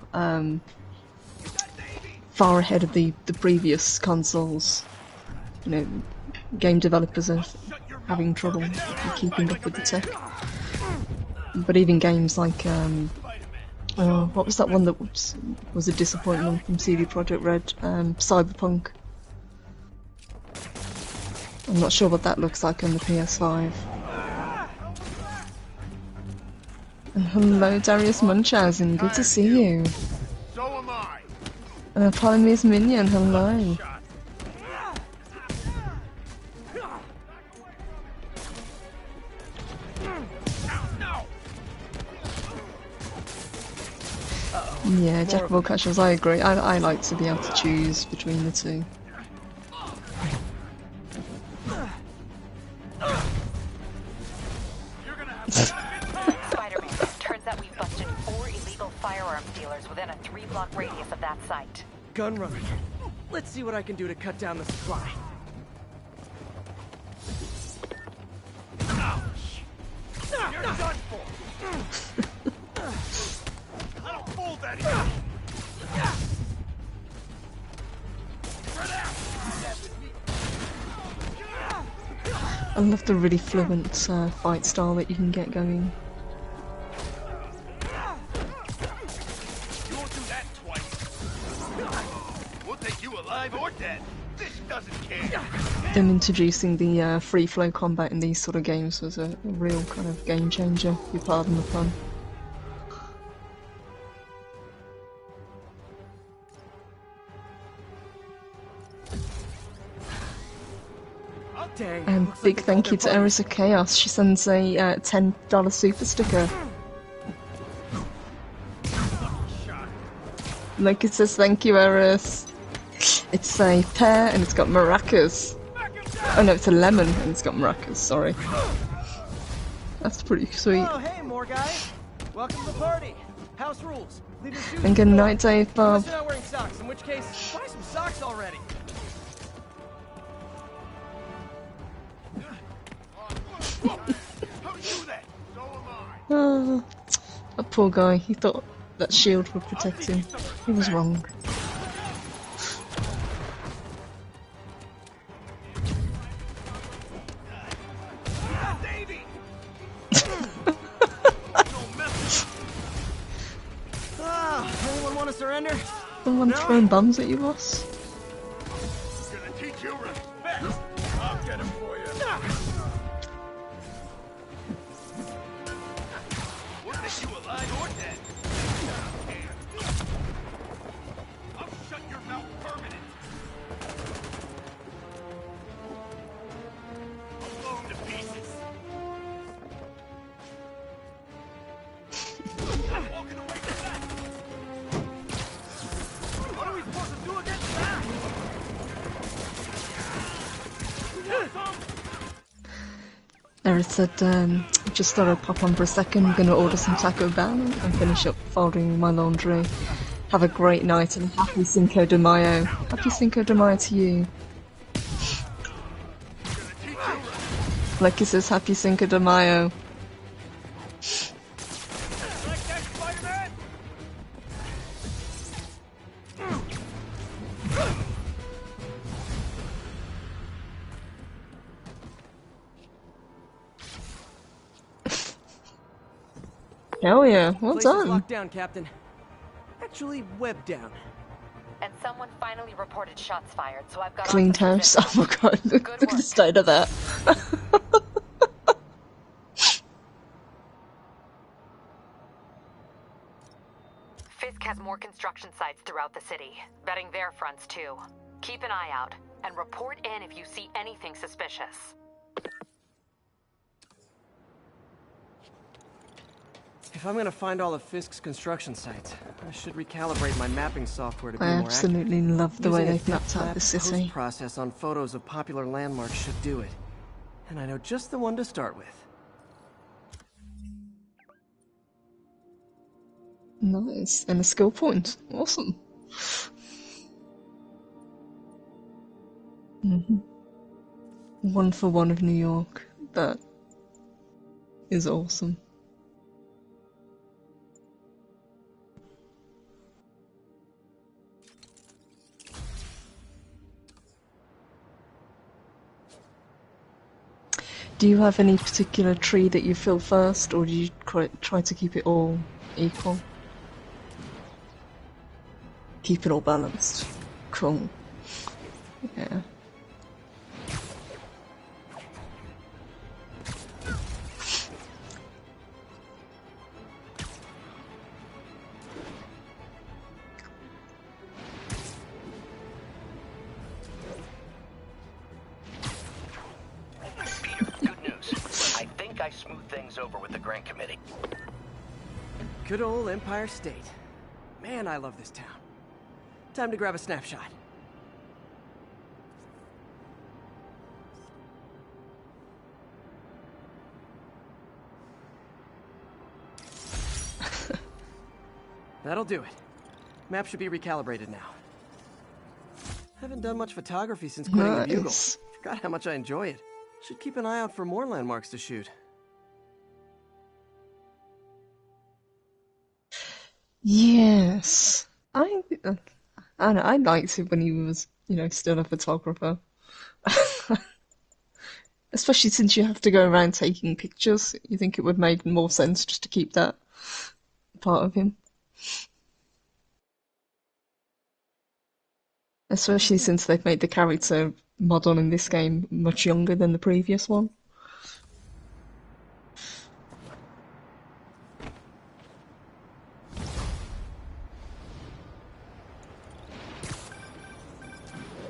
far ahead of the previous consoles. You know, game developers are having trouble keeping up with the tech. But even games like, what was that one that was a disappointment from CD Projekt Red? Cyberpunk. I'm not sure what that looks like on the PS5. And hello, Darius Munchausen, good to see you. So am I. Polymies Minion, hello. Yeah, Jack of all casuals, I agree. I like to be able to choose between the two. Spider-Man, turns out we've busted 4 illegal firearms dealers within a 3-block radius of that site. Gunrunner. Let's see what I can do to cut down the supply. You're done for. I don't fold that here. I love the really fluent fight style that you can get going. You won't do that twice. We'll take you alive or dead. This doesn't care. Them introducing the free flow combat in these sort of games was a real kind of game changer, if you pardon the pun. And big thank you to Erisa Chaos. She sends a $10 super sticker. Loki says thank you, Eris. It's a pear and it's got maracas. Oh no, it's a lemon and it's got maracas, sorry. That's pretty sweet. Oh, hey, more guys. Welcome to the party. House rules. Leave your shoes. And good night, Dave Bob. Unless you're not wearing socks, in which case, buy some socks already. Oh, that poor guy, he thought that shield would protect him. He was wrong. Anyone want to surrender? Someone throwing bombs at you, boss? Gonna teach you respect. I'll get him for you. We'll take you alive or dead. I'll shut your mouth permanent. I'll blow him to pieces. I'm walking away from that. What are we supposed to do against that? Eris said, just thought I'd pop on for a second. I'm gonna order some Taco Bell and finish up folding my laundry. Have a great night and happy Cinco de Mayo. Happy Cinco de Mayo to you. Like he says, happy Cinco de Mayo. Hell yeah, well Place is done. locked down, Captain. Actually, web down. And someone finally reported shots fired, so I've got Cleaned house. Oh my god, look at the state of that. Fisk has more construction sites throughout the city, vetting their fronts too. Keep an eye out, and report in if you see anything suspicious. If I'm gonna find all of Fisk's construction sites, I should recalibrate my mapping software to be I more absolutely accurate. love the way Using a they've mapped depth out map the city. post-process on photos of popular landmarks should do it. And I know just the one to start with. Nice, and a skill point. Awesome. One for one of New York. That is awesome. Do you have any particular tree that you fill first, or do you try to keep it all equal? Keep it all balanced. Cool. Yeah. I smoothed things over with the grant committee. Good old Empire State. Man, I love this town. Time to grab a snapshot. That'll do it. Map should be recalibrated now. Haven't done much photography since quitting the Bugle. Forgot how much I enjoy it. Should keep an eye out for more landmarks to shoot. Yes, I don't know, I liked it when he was, you know, still a photographer. Especially since you have to go around taking pictures. You think it would make more sense just to keep that part of him. Especially since they've made the character model in this game much younger than the previous one.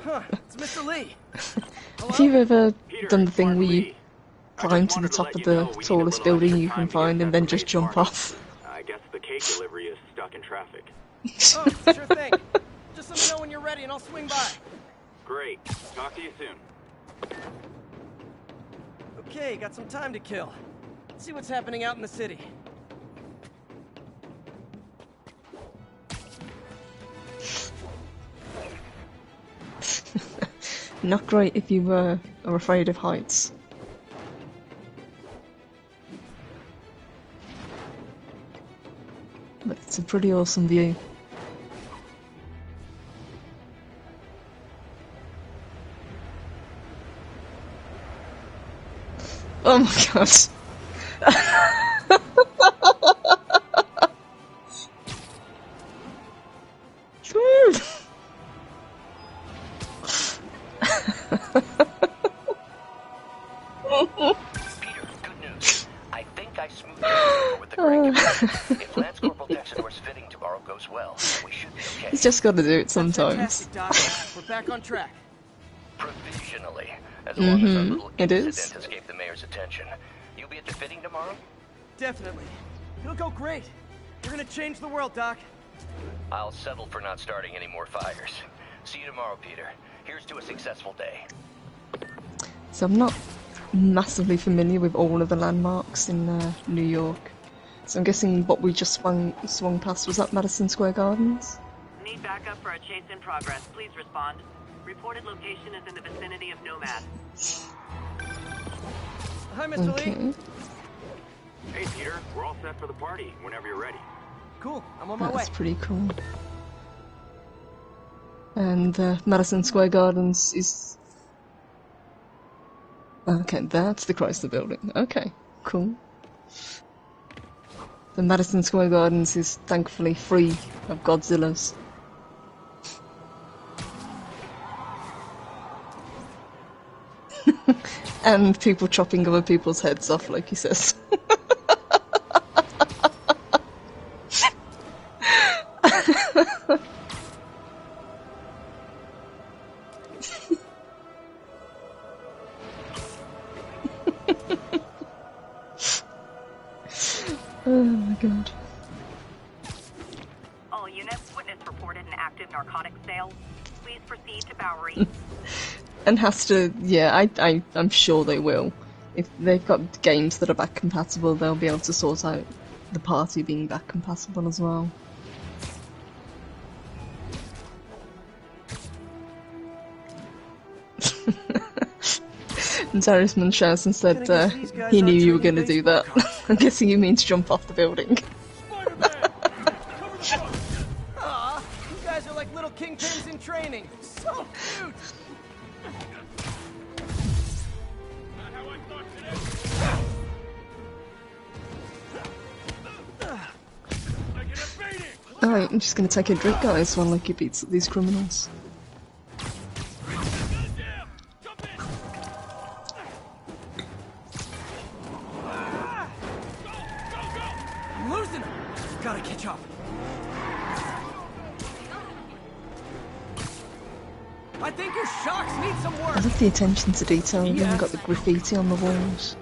Huh, it's Mr. Lee. Have you ever done the thing where you climb to the top of the tallest building you can find and then just jump off? I guess the cake delivery is stuck in traffic. Oh, sure thing. Just let me know when you're ready and I'll swing by. Great. Talk to you soon. Okay, got some time to kill. Let's see what's happening out in the city. Not great if you are afraid of heights. But it's a pretty awesome view. Oh my god. Peter, good news. I think I smoothed things over with the grant committee. If Lance Corporal Texador's fitting tomorrow goes well, we should be okay. He's just got to do it sometimes. Fantastic, Doc. We're back on track. Provisionally, as long as our little it incident is. escaped the mayor's attention. You'll be at the fitting tomorrow? Definitely. It'll go great. We're gonna change the world, Doc. I'll settle for not starting any more fires. See you tomorrow, Peter. Here's to a successful day. So I'm not massively familiar with all of the landmarks in New York. So I'm guessing what we just swung past was at Madison Square Gardens? Need backup for a chase in progress. Please respond. Reported location is in the vicinity of Nomad. Hi, Mr. Okay. Lee. Hey, Peter. We're all set for the party whenever you're ready. Cool. I'm on my way. That's pretty cool. And Madison Square Gardens is... Okay, that's the Chrysler Building. Okay, cool. The Madison Square Gardens is thankfully free of Godzillas. And people chopping other people's heads off, like he says. Oh my god. All units, witness reported an active narcotics sale. Please proceed to Bowery. And has to, yeah, I'm sure they will. If they've got games that are back compatible, they'll be able to sort out the party being back compatible as well. And Darius Munchausen said he knew you were going to do that. I'm guessing you mean to jump off the building. Aw, you guys are like little kingpins in training. So cute. Not how I thought today. Alright, I'm just gonna take a drink, guys, while Loki beats up these criminals. I'm losing him! Gotta catch up. I think your shocks need some work! I love the attention to detail. We've even got the graffiti on the walls.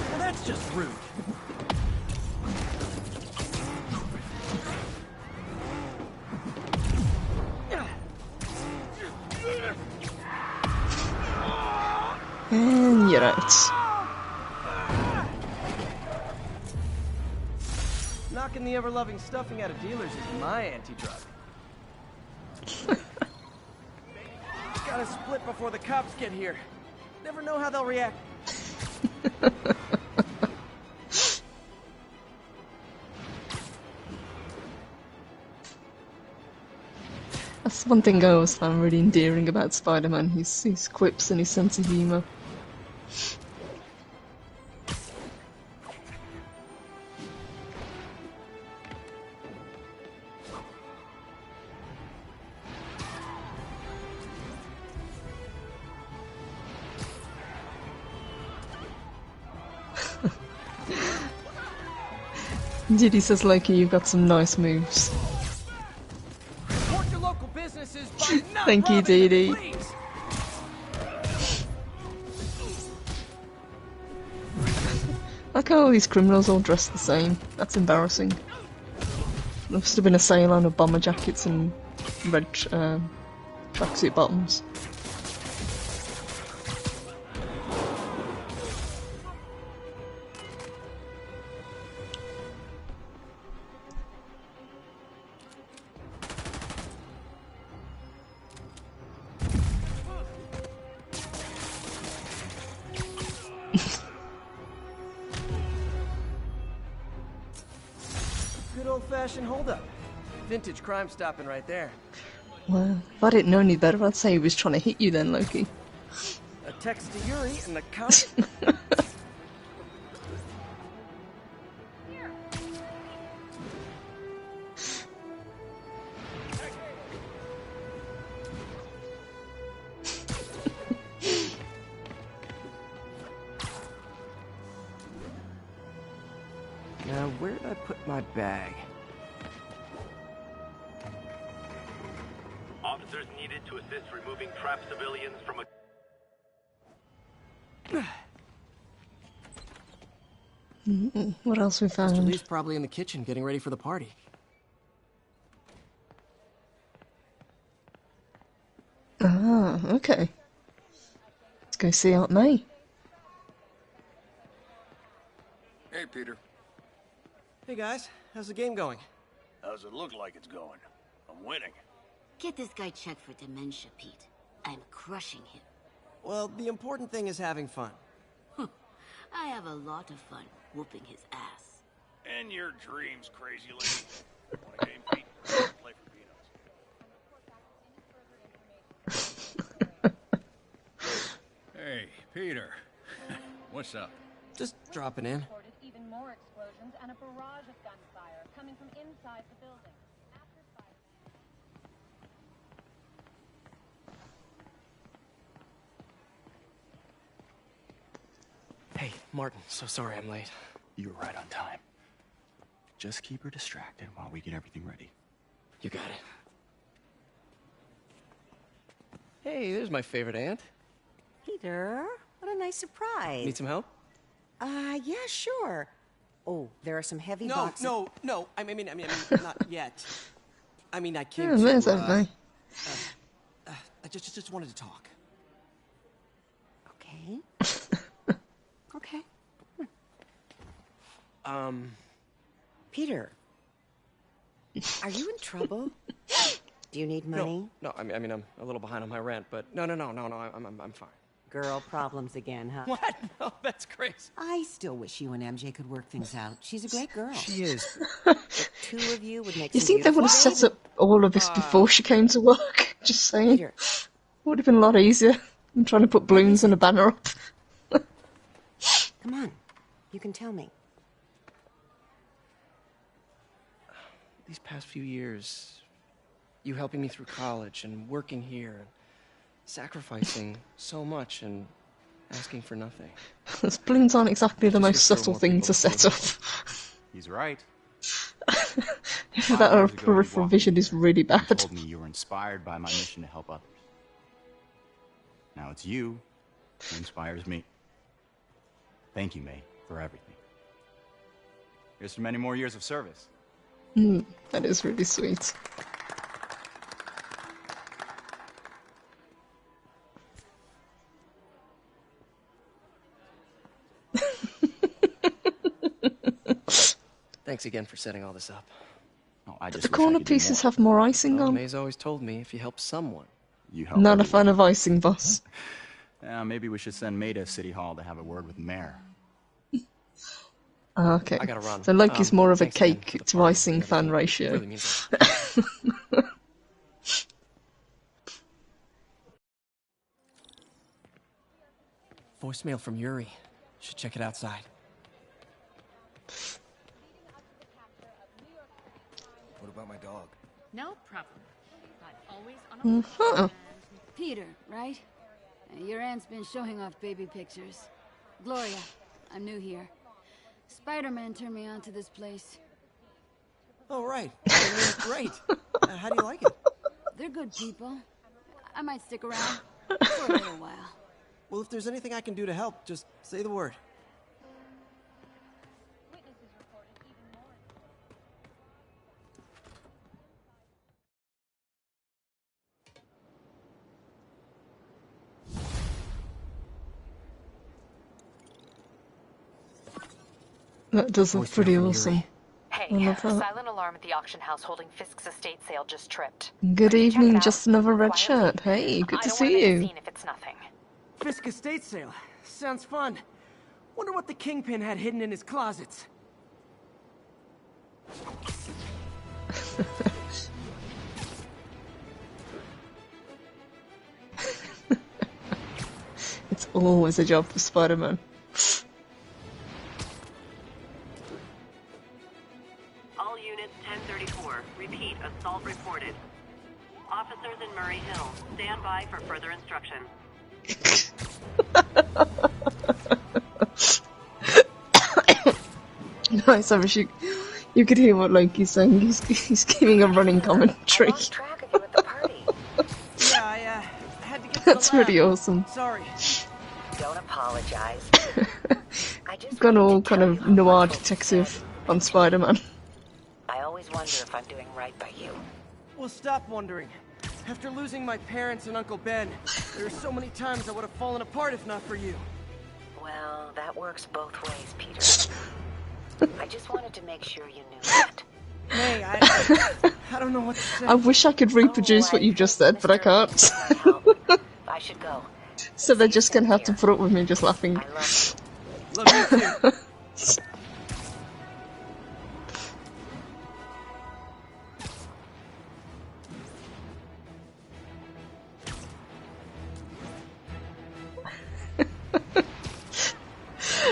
Well, that's just rude. And you're out. Knocking the ever-loving stuffing out of dealers is my anti-drug. Gotta split before the cops get here. Never know how they'll react. That's one thing I always found really endearing about Spider-Man, his quips and his sense of humour. Indeed, he says, Loki, you've got some nice moves. Support your local businesses by not Thank you, Dee Dee. Like how all these criminals all dress the same. That's embarrassing. There must have been a sale on bomber jackets and red tracksuit bottoms. Good old-fashioned holdup. Vintage crime stopping right there. Well, if I didn't know any better, I'd say he was trying to hit you then, Loki. A text to Yuri and the cops. Now, where did I put my bag? Officers needed to assist removing trapped civilians from a... What else we found? Mr. Lee's probably in the kitchen getting ready for the party. Ah, okay. Let's go see Aunt May. Hey, Peter. Hey guys, how's the game going? How's it look like it's going? I'm winning. Get this guy checked for dementia, Pete. I'm crushing him. Well, the important thing is having fun. I have a lot of fun whooping his ass. And your dreams, crazy lady. Want a game, Pete? Play for peanuts. Hey, Peter. What's up? Just dropping in. Even more explosions and a barrage of gunfire coming from inside the building. Hey, Martin, so sorry I'm late. You were right on time. Just keep her distracted while we get everything ready. You got it. Hey, there's my favorite aunt. Peter, what a nice surprise. Need some help? Yeah, sure. Oh, there are some heavy No, boxes. no. I mean, not yet. I mean, I came Yeah, there's Aunt May. I just wanted to talk. Okay. Okay. Peter, are you in trouble? Do you need money? No, I mean, I'm a little behind on my rent, but no, I'm fine. Girl problems again, huh? What? No, that's crazy. I still wish you and MJ could work things out. She's a great girl. She is. The two of you would make You some think they would have beautiful set up all of this before she came to work? Just saying. Would have been a lot easier than trying to put balloons and a banner up. Come on. You can tell me. These past few years, you helping me through college and working here, and sacrificing so much and asking for nothing. Those balloons aren't exactly the most subtle thing to set up. He's right. That our peripheral vision is really bad. You told me you were inspired by my mission to help others. Now it's you who inspires me. Thank you, May, for everything. Here's to many more years of service. That is really sweet. Thanks again for setting all this up. Oh, I just The corner pieces have more icing on. May's always told me if you help someone, you help. Not a fan of icing, boss. Maybe we should send May to City Hall to have a word with the mayor. Okay. I gotta run. So Loki's more of a cake to icing fan ratio. Really means Voicemail from Yuri. Should check it outside. What about my dog? No problem. But always on a Peter, right? Your aunt's been showing off baby pictures. Gloria, I'm new here. Spider-Man turned me on to this place. Oh, right. Great. How do you like it? They're good people. I might stick around for a little while. Well, if there's anything I can do to help, just say the word. That does look pretty awesome. Hey, I love that. silent alarm at the auction house holding Fisk's estate sale just tripped. Good evening, just another red shirt. Hey, good to see you. If it's nothing. Fisk estate sale. Sounds fun. Wonder what the Kingpin had hidden in his closets. It's always a job for Spider-Man. All units 1034. Repeat, assault reported. Officers in Murray Hill, stand by for further instruction. Nice, I wish you could hear what Loki's saying. He's giving a running commentary. Yeah, I had to get to That's the lab. really awesome. Sorry. Don't apologize. Gone all kind of noir detective on Spider-Man. I always wonder if I'm doing right by you. Well, stop wondering. After losing my parents and Uncle Ben, there are so many times I would have fallen apart if not for you. Well, that works both ways, Peter. I just wanted to make sure you knew that. Hey, I don't know what to say. I wish I could reproduce what you just said, but I can't. I should go. So they're just gonna have to put up with me just laughing. Love you too.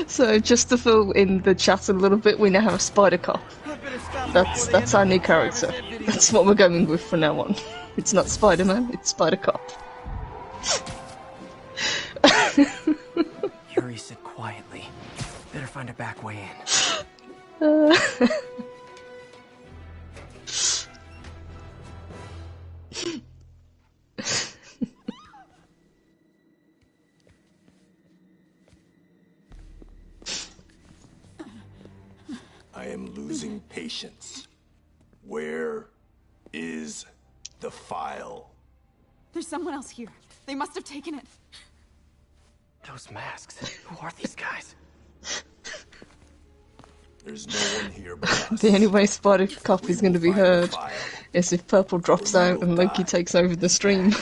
So just to fill in the chat a little bit, we now have a Spider Cop. That's our new character. That's what we're going with from now on. It's not Spider-Man, it's Spider Cop. Yuri said quietly. Better find a back way in. I am losing patience. Where is the file? There's someone else here. They must have taken it. Those masks. Who are these guys? There's no one here but us. The only way Spider Cop is going to be heard is if Purple drops out and Loki takes over the stream.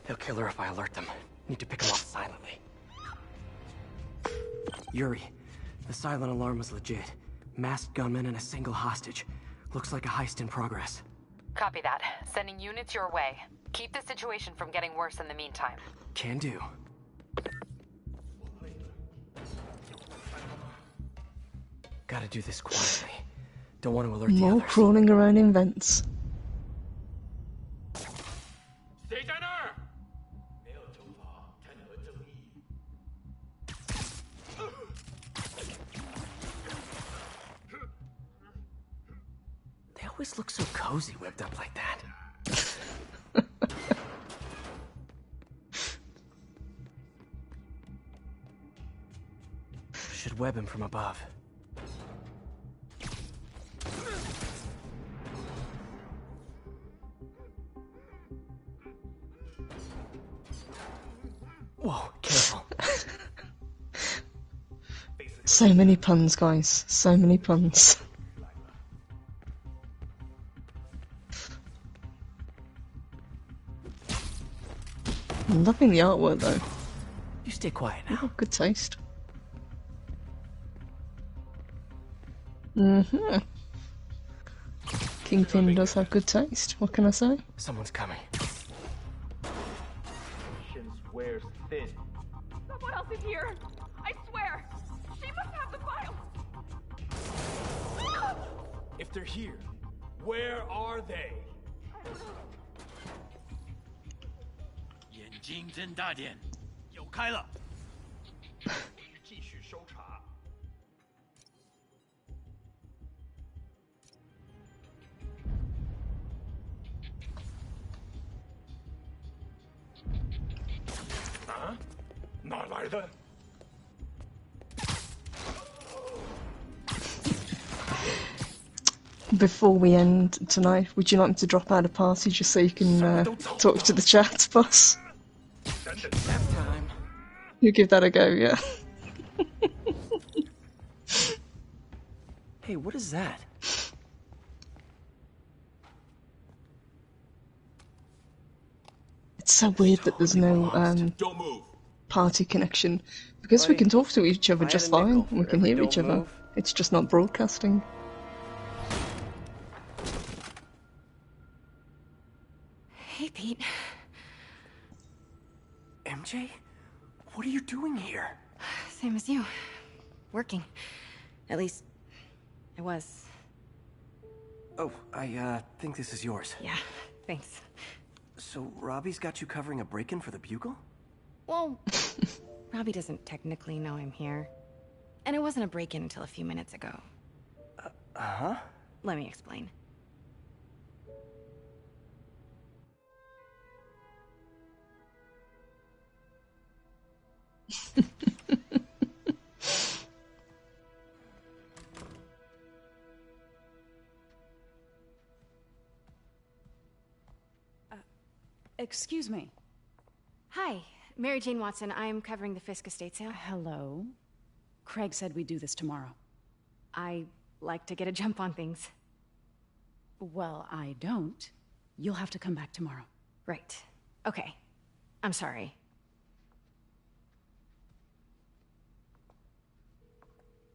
They'll kill her if I alert them. Need to pick them off silently. Yuri, the silent alarm was legit. Masked gunmen and a single hostage. Looks like a heist in progress. Copy that. Sending units your way. Keep the situation from getting worse in the meantime. Can do. Gotta do this quietly. Don't want to alert the More others. crawling around in vents. They always look so cozy whipped up like that. Should web him from above. Whoa, careful. So many puns, guys. So many puns. I'm loving the artwork though. You stay quiet now. Oh, good taste. Mm-hmm. Kingpin does have good taste. What can I say? Someone's coming. Wears thin. Someone else is here. I swear. She must have the file. If they're here, where are they? 眼睛睁大点，有开了。继续搜查。啊？哪来的？ Before we end tonight, would you like me to drop out a party just so you can talk to the chat, boss? You give that a go, yeah. Hey, what is that? It's so weird that there's no party connection. Because we can talk to each other just fine, and we can hear each other. It's just not broadcasting. Hey, Pete. MJ? What are you doing here? Same as you. Working. At least, I was. Oh, I think this is yours. Yeah, thanks. So, Robbie's got you covering a break-in for the Bugle? Well, Robbie doesn't technically know I'm here. And it wasn't a break-in until a few minutes ago. Uh-huh? Let me explain. Excuse me. Hi, Mary Jane Watson. I'm covering the Fisk estate sale. Hello. Craig said we'd do this tomorrow. I like to get a jump on things. Well, I don't. You'll have to come back tomorrow. Right. Okay. I'm sorry.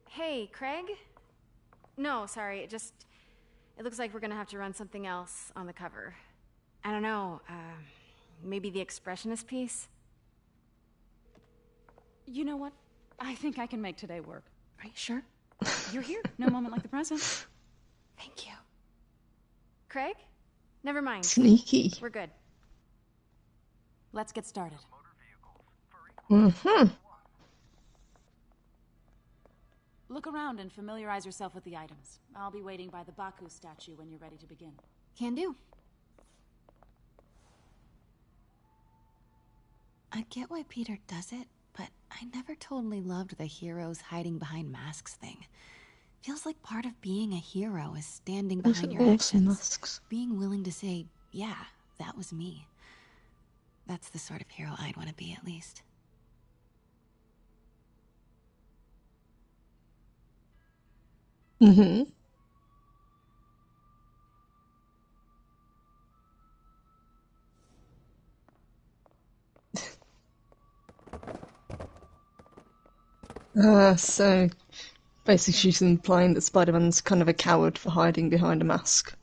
Hey, Craig? No, sorry. It looks like we're gonna have to run something else on the cover. I don't know, maybe the expressionist piece? You know what? I think I can make today work. Are you sure? You're here. No moment like the present. Thank you. Craig? Never mind. Sneaky. We're good. Let's get started. Mm-hmm. Look around and familiarize yourself with the items. I'll be waiting by the Baku statue when you're ready to begin. Can do. I get why Peter does it, but I never totally loved the heroes hiding behind masks thing. Feels like part of being a hero is standing behind your actions. Masks. Being willing to say, yeah, that was me. That's the sort of hero I'd want to be, at least. Mm-hmm. So basically she's implying that Spider-Man's kind of a coward for hiding behind a mask.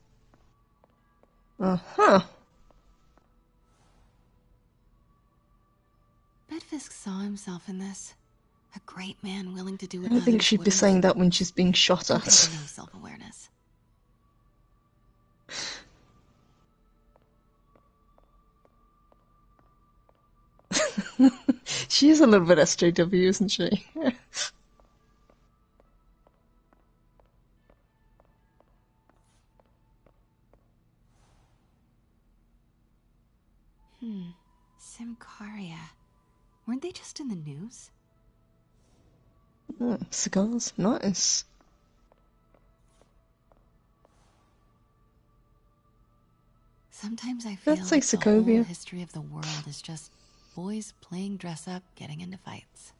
Uh-huh. Bet Fisk saw himself in this. A great man willing to do I what don't think others she'd be wouldn't. saying that when she's being shot No at. self-awareness. She is a little bit SJW, isn't she? Simcaria. Weren't they just in the news? Oh, cigars, nice. Sometimes I feel That's like like the whole Sokovia. history of the world is just boys playing dress up, getting into fights.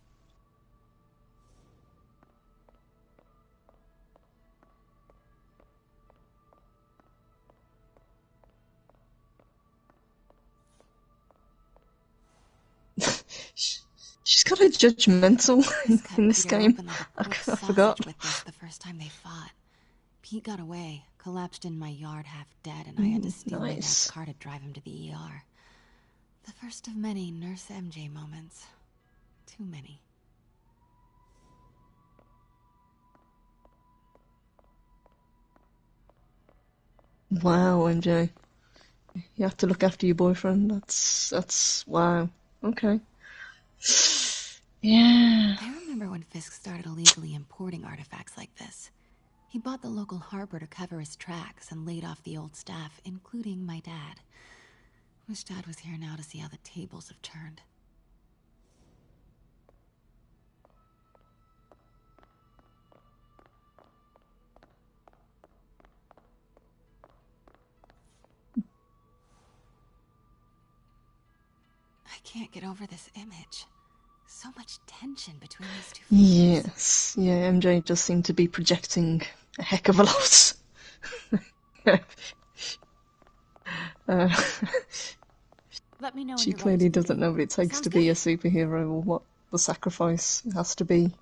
She's got a judgmental in this Peter game. open like a I pork forgot. sausage with this the first time they fought. Pete got away, collapsed in my yard half dead, and I had to steal my dad's Nice. car to drive him to the ER. The first of many Nurse MJ moments. Too many. Wow, MJ. You have to look after your boyfriend. That's wow. Okay. Yeah. I remember when Fisk started illegally importing artifacts like this. He bought the local harbor to cover his tracks and laid off the old staff, including my dad. Wish Dad was here now to see how the tables have turned. I can't get over this image. So much tension between these two figures. Yes. Yeah, MJ does seem to be projecting a heck of a lot. Let me know when She you're ready clearly to doesn't know what it takes Sounds to be a superhero or what the sacrifice has to be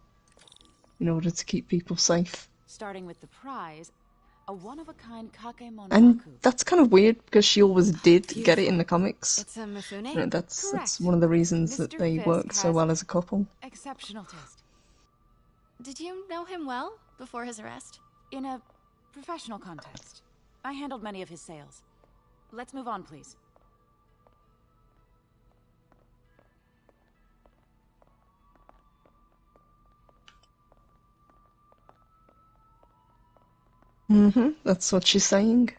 in order to keep people safe. Starting with the prize, a one-of-a-kind Kakemon And Baku. that's kind of weird because she always did get it in the comics. It's a Mifune? You know, that's one of the reasons that Mr. they Fisk work so has well as a couple. Exceptional taste. Did you know him well before his arrest? In a professional context, I handled many of his sales. Let's move on, please. That's what she's saying.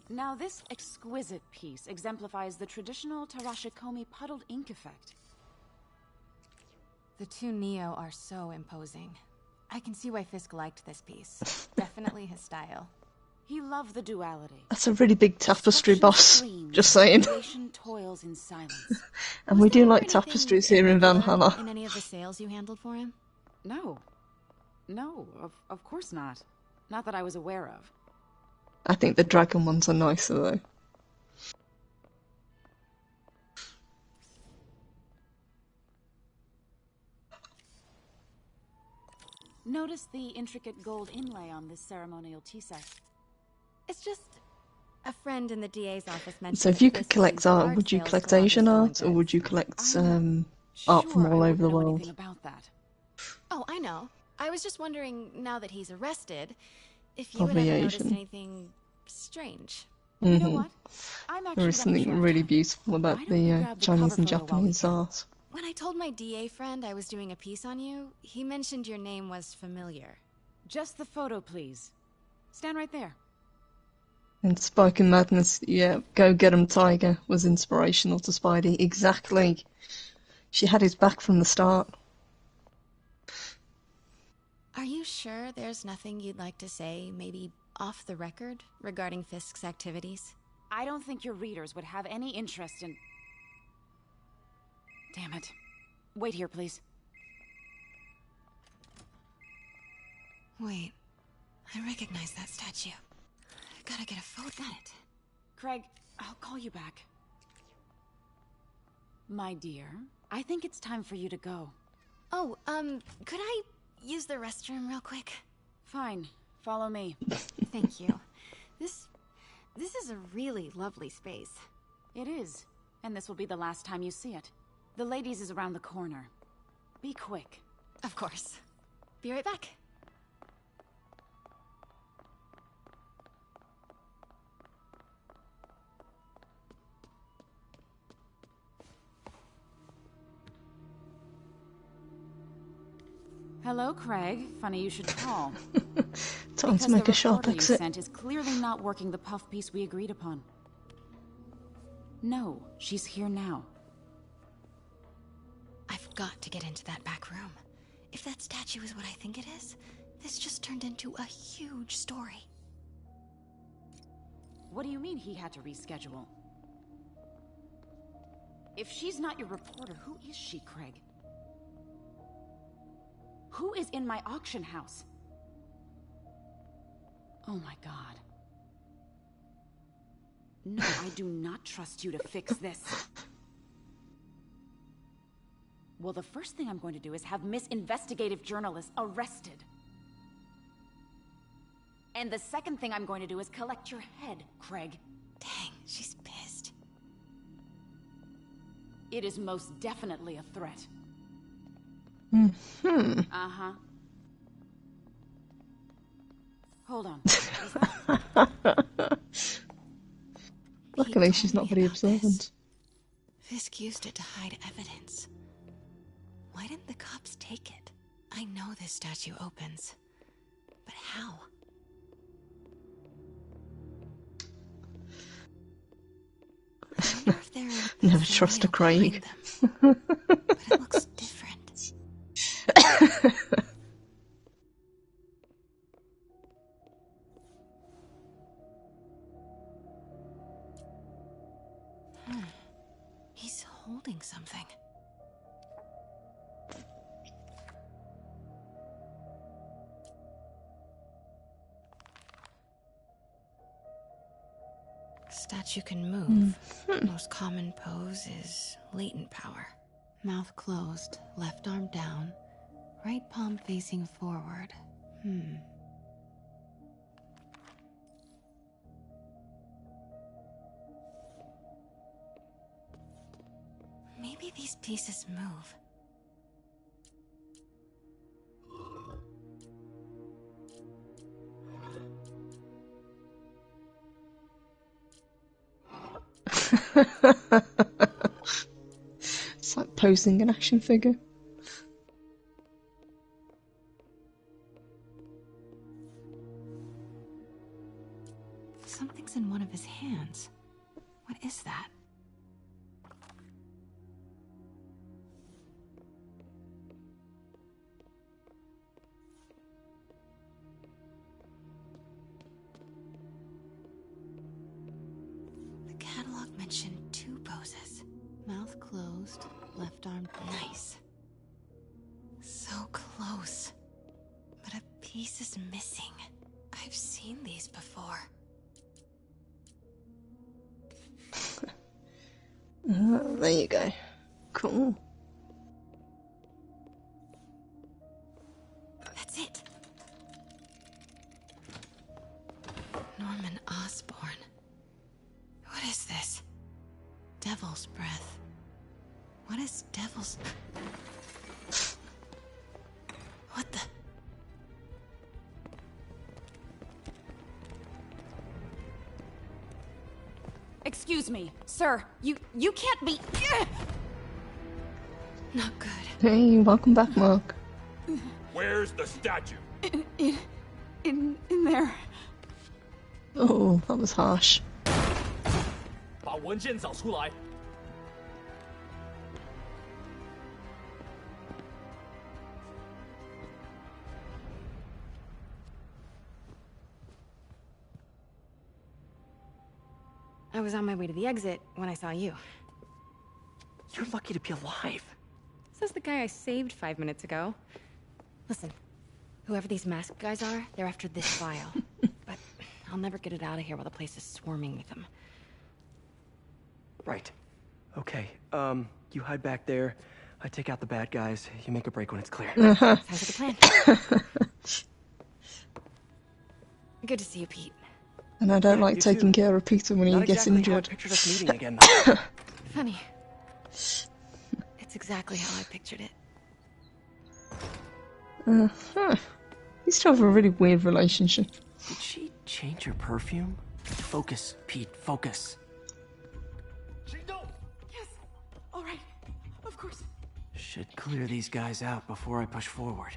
Now, this exquisite piece exemplifies the traditional Tarashikomi puddled ink effect. The two Neo are so imposing. I can see why Fisk liked this piece. Definitely his style. He loved the duality. That's a really big tapestry, boss. Just saying. Creation toils in silence. And we do like tapestries here in Valhalla. In any of the sales you handled for him? No. No, of course not. Not that I was aware of. I think the dragon ones are nicer though. Notice the intricate gold inlay on this ceremonial tea set. It's just a friend in the DA's office mentioned. So if you could collect art, would you collect Asian art or would you collect art from all over the world? About that. Oh, I know. I was just wondering, now that he's arrested, if you Probably had ever noticed Asian. anything strange. You know what? I'm actually There is something really beautiful about the Chinese and Japanese art. When I told my DA friend I was doing a piece on you, he mentioned your name was familiar. Just the photo, please. Stand right there. And Spike and Madness, yeah, Go Get 'em Tiger was inspirational to Spidey. Exactly. She had his back from the start. Are you sure there's nothing you'd like to say, maybe off the record, regarding Fisk's activities? I don't think your readers would have any interest in... Damn it. Wait here, please. Wait, I recognize that statue. Gotta get a photo. Got it. Craig, I'll call you back. My dear, I think it's time for you to go. Oh, could I use the restroom real quick? Fine. Follow me. Thank you. This is a really lovely space. It is. And this will be the last time you see it. The ladies is around the corner. Be quick. Of course. Be right back. Hello, Craig. Funny you should call. Time to make a sharp exit. exit. The sent is clearly not working the puff piece we agreed upon. No, she's here now. I've got to get into that back room. If that statue is what I think it is, this just turned into a huge story. What do you mean he had to reschedule? If she's not your reporter, who is she, Craig? Who is in my auction house? Oh my god. No, I do not trust you to fix this. Well, the first thing I'm going to do is have Miss Investigative Journalist arrested. And the second thing I'm going to do is collect your head, Craig. Dang, she's pissed. It is most definitely a threat. Mm-hmm. Uh-huh. Hold on. Luckily, she's not very observant. Fisk used it to hide evidence. Why didn't the cops take it? I know this statue opens, but how? I wonder if there are Never trust a Craig. but it looks different. He's holding something. Statue can move. Most common pose is latent power. Mouth closed, left arm down, right palm facing forward. Maybe these pieces move. It's like posing an action figure. Something's in one of his hands. What is that? The catalog mentioned 2 poses. Mouth closed, left arm nice. So close. But a piece is missing. I've seen these before. There you go. Cool. That's it. Norman Osborn. What is this? Devil's breath. What is devil's... What the... Excuse me, sir. You can't be... Not good. Hey, welcome back, Mark. Where's the statue? In there. Oh, that was harsh. 把文件找出来。 I was on my way to the exit when I saw you. You're lucky to be alive. Says the guy I saved 5 minutes ago. Listen, whoever these masked guys are, they're after this file. But I'll never get it out of here while the place is swarming with them. Right. Okay, you hide back there. I take out the bad guys. You make a break when it's clear. Sounds like a plan. Good to see you, Pete. And I don't like taking care of Peter when he gets exactly injured. Pictured us meeting again, though. Honey, it's exactly how I pictured it. These two have a really weird relationship. Did she change her perfume? Focus, Pete, focus. Yes. All right. Of course. Should clear these guys out before I push forward.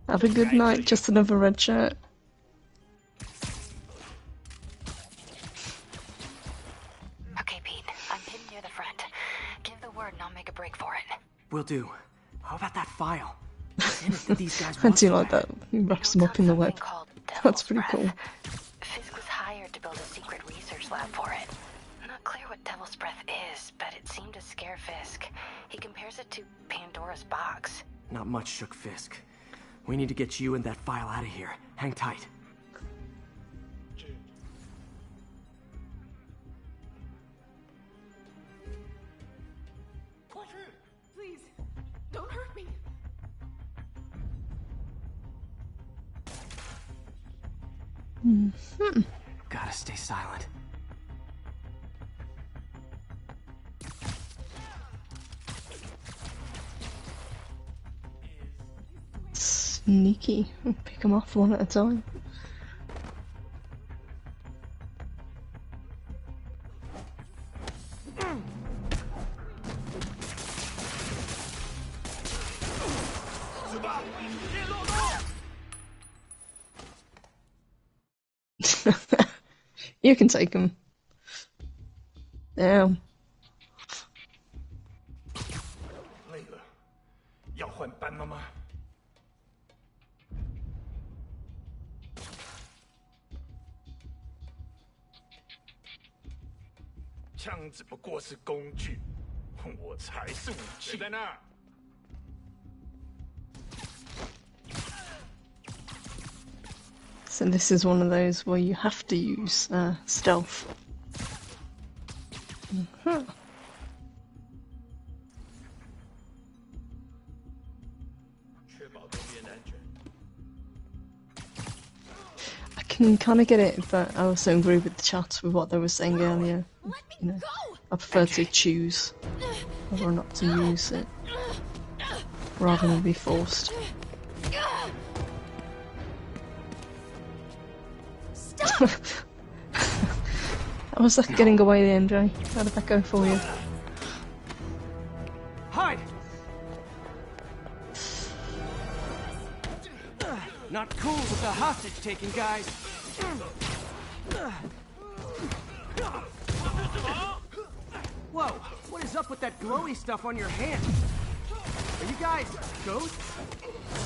Have a good night, just another red shirt. Okay, Pete. I'm hidden near the front. Give the word and I'll make a break for it. Will do. How about that file? What's in it that these guys I want? do like that. He wraps them up in the web. That's pretty cool. Fisk was hired to build a secret research lab for it. Not clear what Devil's Breath is, but it seemed to scare Fisk. He compares it to Pandora's box. Not much shook Fisk. We need to get you and that file out of here. Hang tight. Please, don't hurt me. Gotta stay silent. Sneaky. Pick them off one at a time. You can take him. Damn. 累了，要换班了吗？枪只不过是工具，我才是武器。是在那儿。 So this is one of those where you have to use stealth. I can kind of get it, but I also agree with the chat with what they were saying earlier. You know, I prefer to choose whether or not to use it rather than be forced. How was that getting away, the MJ? How did that go for you? Hide! Not cool with the hostage taking, guys. Whoa, what is up with that glowy stuff on your hand? Are you guys ghosts?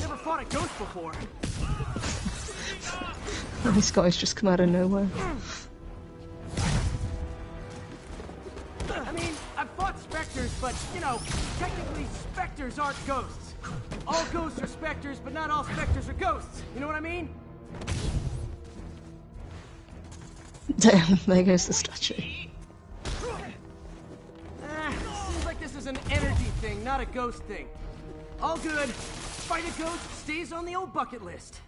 Never fought a ghost before. These guys just come out of nowhere. I mean, I've fought specters, but, you know, technically specters aren't ghosts. All ghosts are specters, but not all specters are ghosts. You know what I mean? Damn, there goes the statue. Seems like this is an energy thing, not a ghost thing. All good. Fight a ghost stays on the old bucket list.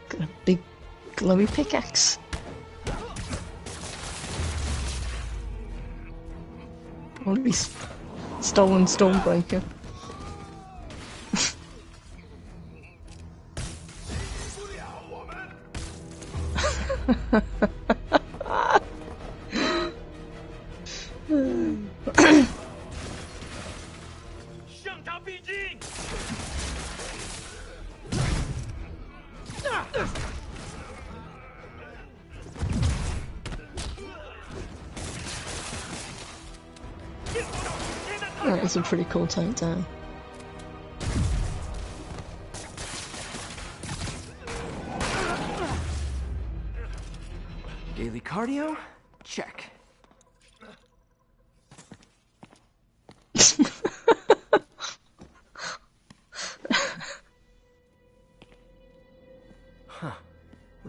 Got a big glowy pickaxe. Probably be stolen Stormbreaker. That is a pretty cool takedown. Daily cardio? Check.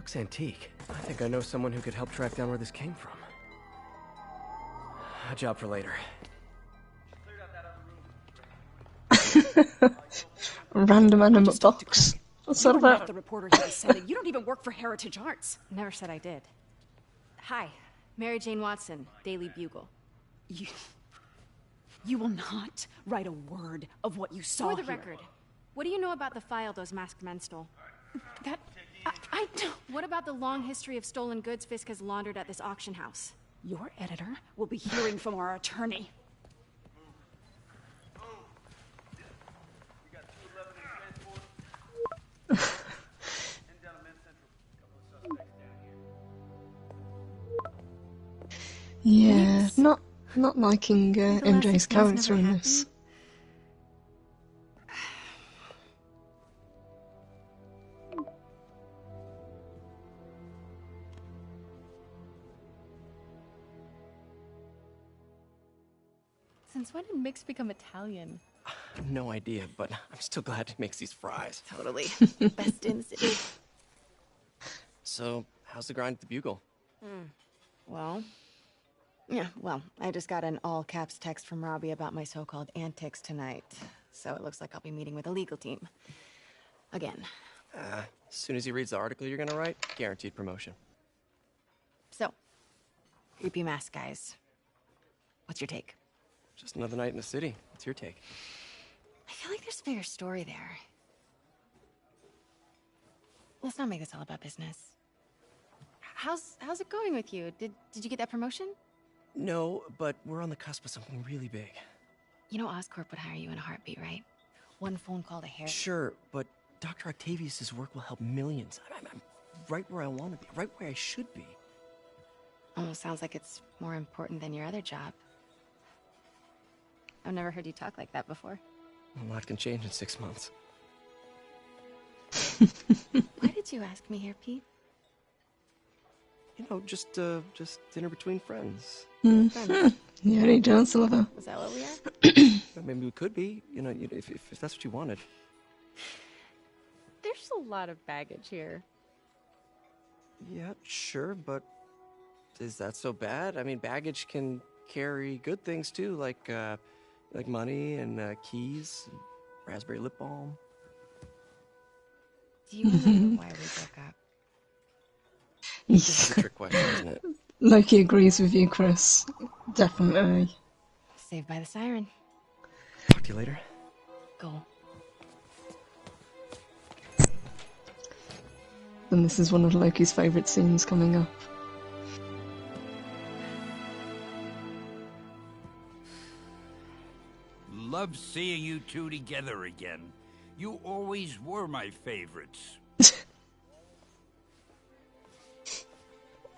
looks antique. I think I know someone who could help track down where this came from. A job for later. Random animate box. What's that You're about? not the reporter he was sending. You don't even work for Heritage Arts. Never said I did. Hi, Mary Jane Watson, Daily Bugle. You will not write a word of what you saw For the here. record, what do you know about the file those masked men stole? I don't... What about the long history of stolen goods Fisk has laundered at this auction house? Your editor will be hearing from our attorney. Yeah, not liking MJ's character in this. Since when did Mix become Italian? No idea, but I'm still glad he makes these fries. Totally. Best in the city. So, how's the grind at the Bugle? Well, I just got an all-caps text from Robbie about my so-called antics tonight. So it looks like I'll be meeting with a legal team. Again. As soon as he reads the article you're gonna write, guaranteed promotion. So, creepy mask guys. What's your take? Just another night in the city. What's your take? I feel like there's a bigger story there. Let's not make this all about business. How's it going with you? Did you get that promotion? No, but we're on the cusp of something really big. You know Oscorp would hire you in a heartbeat, right? One phone call to Harry. Sure, but Dr. Octavius' work will help millions. I'm right where I want to be, right where I should be. Almost sounds like it's more important than your other job. I've never heard you talk like that before. A lot can change in 6 months. Why did you ask me here, Pete? You know, just dinner between friends. Yeah, he does, lover. Is that what we are? Maybe we could be, if that's what you wanted. There's a lot of baggage here. Yeah, sure, but is that so bad? I mean, baggage can carry good things too, like money and keys, and raspberry lip balm. Do you remember why we broke up? This is a trick question, isn't it? Loki agrees with you, Chris. Definitely. Saved by the siren. Talk to you later. Go. And this is one of Loki's favourite scenes coming up. Love seeing you two together again. You always were my favorites.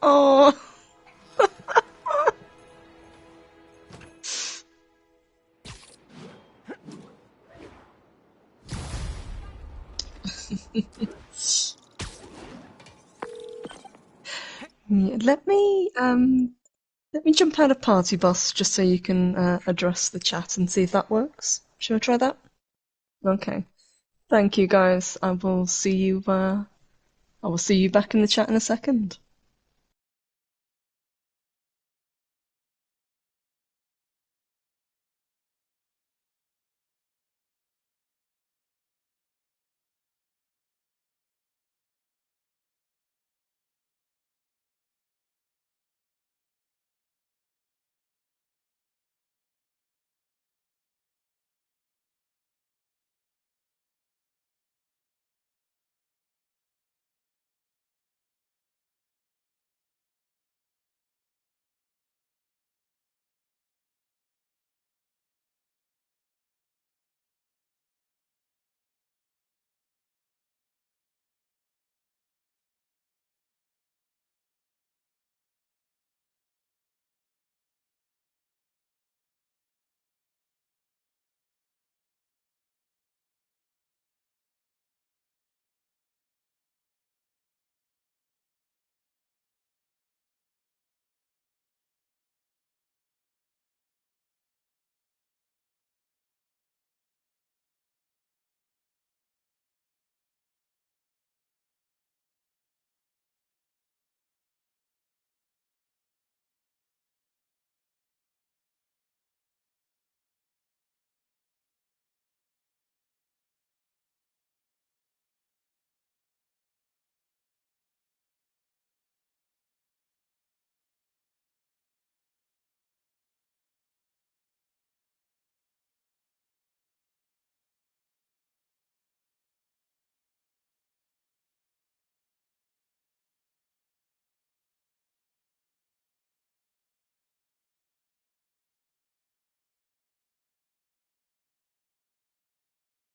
Oh. Yeah, let me jump out of Party Bus just so you can address the chat and see if that works. Shall I try that? Okay. Thank you, guys. I will see you back in the chat in a second.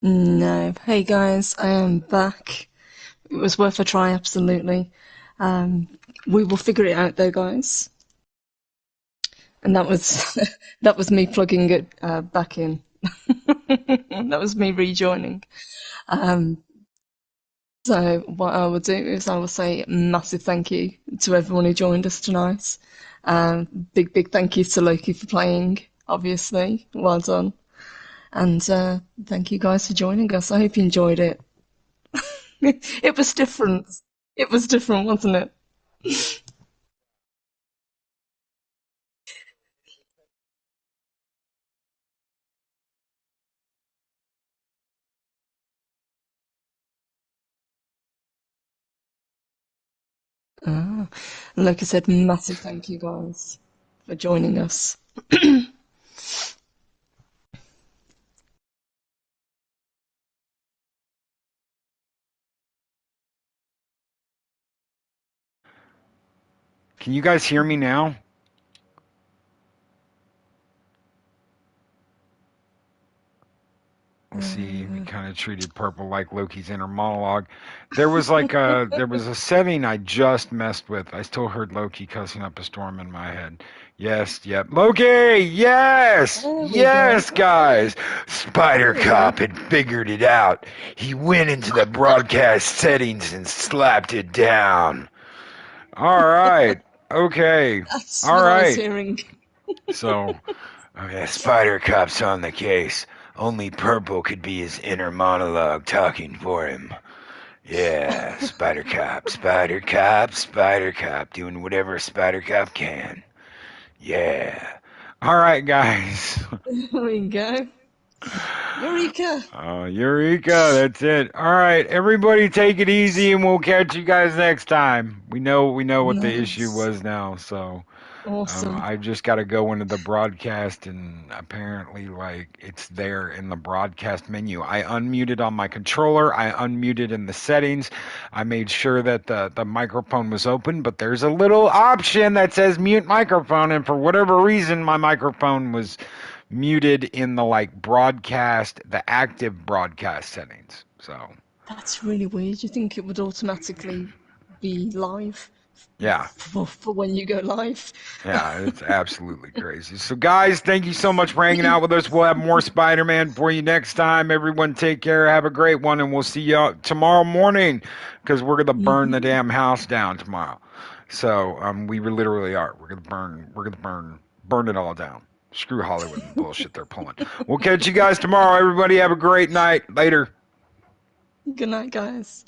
No. Hey guys, I am back. It was worth a try, absolutely. We will figure it out though, guys. And that was that was me plugging it back in. That was me rejoining. Um, so what I will do is I will say a massive thank you to everyone who joined us tonight. Big thank you to Loki for playing, obviously. Well done. And thank you guys for joining us. I hope you enjoyed it. It was different. It was different, wasn't it? Ah, like I said, massive thank you guys for joining us. Can you guys hear me now? Let's see. We kind of treated Purple like Loki's inner monologue. There was a setting I just messed with. I still heard Loki cussing up a storm in my head. Yes, yep. Loki! Yes! Yes, guys! Spider Cop had figured it out. He went into the broadcast settings and slapped it down. All right. Okay. That's All what I was right. hearing. So, okay, Spider Cop's on the case. Only Purple could be his inner monologue talking for him. Yeah, Spider Cop, Spider Cop, Spider Cop, doing whatever Spider Cop can. Yeah. All right, guys. There we go. Eureka! Eureka, that's it. All right, everybody take it easy and we'll catch you guys next time. We know what the issue was now, so Awesome. I just got to go into the broadcast and apparently it's there in the broadcast menu. I unmuted on my controller, I unmuted in the settings. I made sure that the microphone was open, but there's a little option that says mute microphone, and for whatever reason my microphone was muted in the broadcast, the active broadcast settings. So That's really weird. You think it would automatically be live? Yeah. For when you go live? Yeah, it's absolutely crazy. So guys, thank you so much for hanging out with us. We'll have more Spider-Man for you next time. Everyone take care. Have a great one, and we'll see you tomorrow morning because we're going to burn the damn house down tomorrow. So we literally are. We're going to burn it all down. Screw Hollywood and bullshit they're pulling. We'll catch you guys tomorrow. Everybody have a great night. Later. Good night, guys.